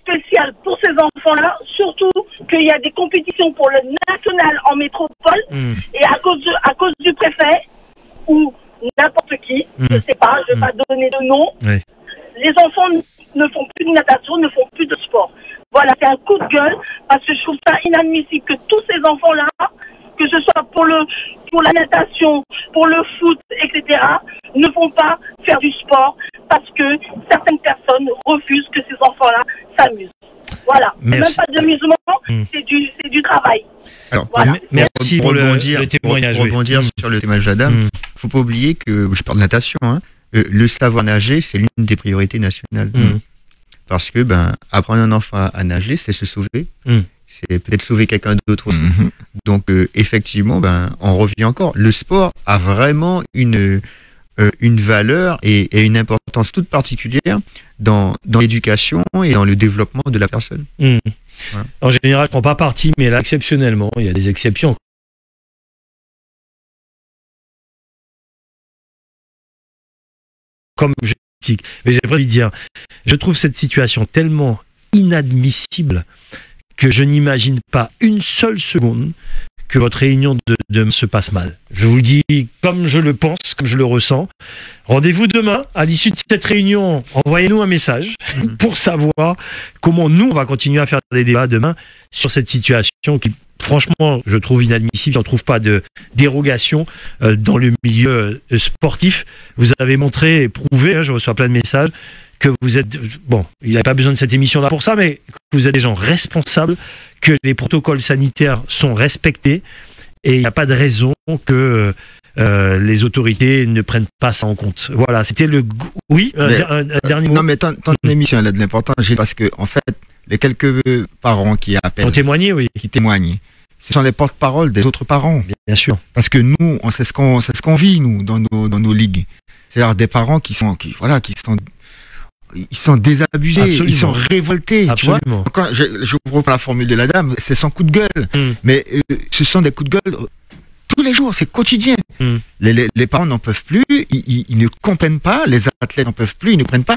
spéciaux pour ces enfants-là, surtout qu'il y a des compétitions pour le national en métropole et à cause du préfet ou n'importe qui, je sais pas, je vais pas donner de nom, les enfants ne font plus de natation, ne font plus de sport. Voilà, c'est un coup de gueule parce que je trouve ça inadmissible que tous ces enfants-là, que ce soit pour la natation, pour le foot, etc., ne vont pas faire du sport parce que certaines personnes refusent que ces enfants-là s'amusent. Voilà, c'est même pas de l'amusement, c'est du travail. Alors, voilà. Merci pour le témoignage. Pour rebondir sur le témoignage d'Adam, il ne faut pas oublier que, je parle de natation, hein, le savoir nager, c'est l'une des priorités nationales. Parce que apprendre un enfant à nager, c'est se sauver. C'est peut-être sauver quelqu'un d'autre aussi. Donc, effectivement, on revient encore. Le sport a vraiment une valeur et une importance toute particulière dans l'éducation et dans le développement de la personne. Voilà. En général, je ne prends pas parti, mais là, exceptionnellement, il y a des exceptions. Comme je dis, mais j'aimerais envie de dire, je trouve cette situation tellement inadmissible que je n'imagine pas une seule seconde que votre réunion de demain se passe mal. Je vous le dis comme je le pense, comme je le ressens. Rendez-vous demain, à l'issue de cette réunion, envoyez-nous un message pour savoir comment nous, on va continuer à faire des débats demain sur cette situation qui, franchement, je trouve inadmissible. Je ne trouve pas de dérogation dans le milieu sportif. Vous avez montré et prouvé, je reçois plein de messages, que vous êtes, bon, il n'y a pas besoin de cette émission-là pour ça, mais que vous êtes des gens responsables, que les protocoles sanitaires sont respectés, et il n'y a pas de raison que les autorités ne prennent pas ça en compte. Voilà, c'était le... Oui, un dernier mot. Non, mais ton émission, elle a de l'importance, parce que, en fait, les quelques parents qui appellent... Ont témoigné, oui. Qui témoignent. Ce sont les porte-parole des autres parents. Bien sûr. Parce que nous, on sait ce qu'on vit, nous, dans nos ligues. C'est-à-dire des parents qui sont désabusés, Absolument. ils sont révoltés. Absolument. Tu vois. Quand je reprends la formule de la dame, c'est son coup de gueule. Mais ce sont des coups de gueule tous les jours, c'est quotidien. Les parents n'en peuvent plus, ils ne comprennent pas, les athlètes n'en peuvent plus, ils ne prennent pas.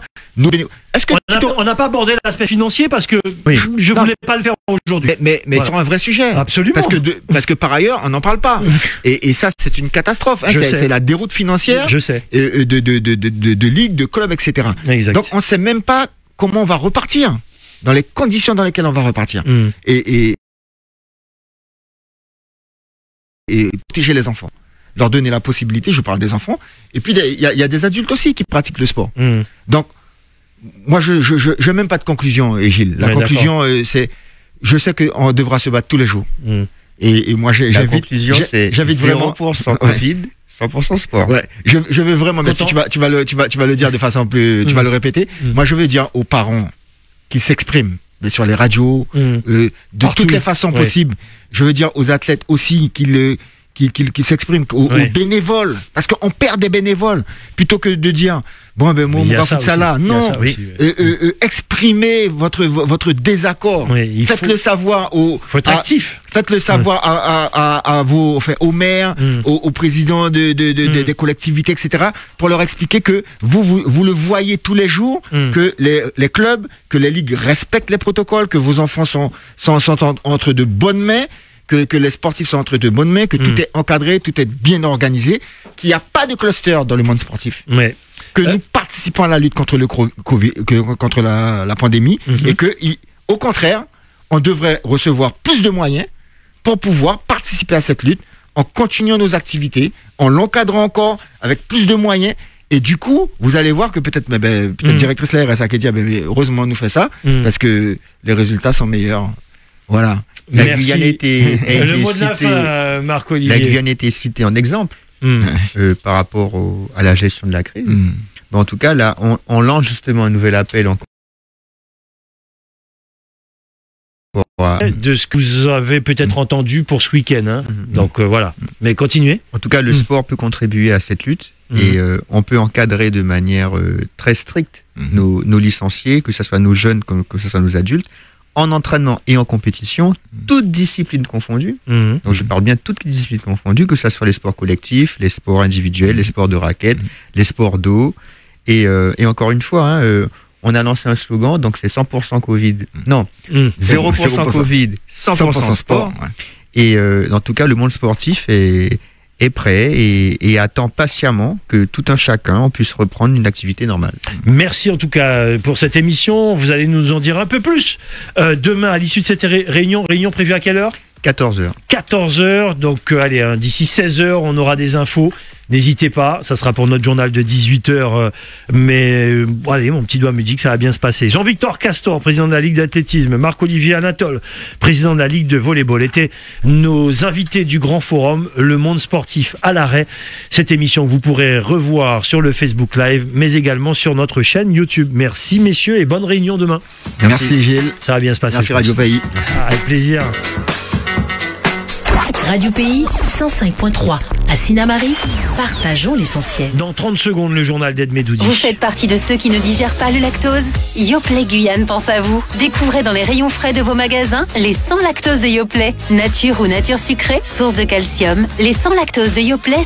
Est-ce que on n'a pas abordé l'aspect financier parce que je voulais pas le faire aujourd'hui. Mais voilà. C'est un vrai sujet. Absolument. Parce que par ailleurs, on n'en parle pas. et ça, c'est une catastrophe. Hein. C'est la déroute financière de ligues, de clubs, etc. Exact. Donc, on ne sait même pas comment on va repartir, dans les conditions dans lesquelles on va repartir. Et protéger les enfants, leur donner la possibilité, je parle des enfants, et puis il y a des adultes aussi qui pratiquent le sport. Donc, moi, je n'ai même pas de conclusion, Gilles. La conclusion, c'est, je sais qu'on devra se battre tous les jours. Et moi, j'invite vraiment 0% Covid, 100% sport. Ouais, je veux vraiment, mais tu vas le dire de façon plus, tu vas le répéter. Moi, je veux dire aux parents qui s'expriment sur les radios, de toutes les façons possibles. Je veux dire aux athlètes aussi qu'ils s'expriment, aux bénévoles, parce qu'on perd des bénévoles, plutôt que de dire bon ben moi on va foutre ça là. Non, exprimez votre désaccord. Faites-le savoir faut être actif. Faites-le savoir aux maires, aux présidents des collectivités, etc., pour leur expliquer que vous le voyez tous les jours, que les clubs, que les ligues respectent les protocoles, que vos enfants sont entre de bonnes mains, que les sportifs sont entre de bonnes mains, que tout est encadré, tout est bien organisé, qu'il n'y a pas de cluster dans le monde sportif. Que nous participons à la lutte contre le Covid, contre la pandémie, et que, au contraire, on devrait recevoir plus de moyens pour pouvoir participer à cette lutte en continuant nos activités, en l'encadrant encore avec plus de moyens. Et du coup, vous allez voir que peut-être directrice de la RSA qui dit heureusement on nous fait ça, parce que les résultats sont meilleurs. Voilà. La Guyane le mot de la fin, Marc-Olivier. La Guyane a été citée en exemple par rapport à la gestion de la crise. Mais en tout cas, là, on lance justement un nouvel appel De ce que vous avez peut-être entendu pour ce week-end. Hein. Donc voilà. Mais continuez. En tout cas, le sport peut contribuer à cette lutte. Et on peut encadrer de manière très stricte nos licenciés, que ce soit nos jeunes comme que ce soit nos adultes, en entraînement et en compétition, toutes disciplines confondues. Donc je parle bien de toutes les disciplines confondues, que ce soit les sports collectifs, les sports individuels, les sports de raquettes, les sports d'eau. Et encore une fois, on a lancé un slogan, donc c'est 100% Covid. Non, 0% Covid, 100% sport. Ouais. Et en tout cas, le monde sportif est prêt et attend patiemment que tout un chacun puisse reprendre une activité normale. Merci en tout cas pour cette émission. Vous allez nous en dire un peu plus demain à l'issue de cette réunion prévue à quelle heure ? 14h. 14h, donc allez, d'ici 16h, on aura des infos. N'hésitez pas, ça sera pour notre journal de 18h. Mais allez, mon petit doigt me dit que ça va bien se passer. Jean-Victor Castor, président de la Ligue d'athlétisme, Marc-Olivier Anatole, président de la Ligue de volleyball, étaient nos invités du Grand Forum, le monde sportif à l'arrêt. Cette émission que vous pourrez revoir sur le Facebook Live, mais également sur notre chaîne YouTube. Merci messieurs et bonne réunion demain. Merci Gilles. Ça va bien se passer. Merci Radio Pays. Avec plaisir. Radio Pays 105.3 à Sinnamary, partageons l'essentiel. Dans 30 secondes, le journal d'Ed Medoudi. Vous faites partie de ceux qui ne digèrent pas le lactose ? Yoplait Guyane pense à vous. Découvrez dans les rayons frais de vos magasins les 100 lactose de Yoplait. Nature ou nature sucrée, source de calcium. Les 100 lactose de Yoplait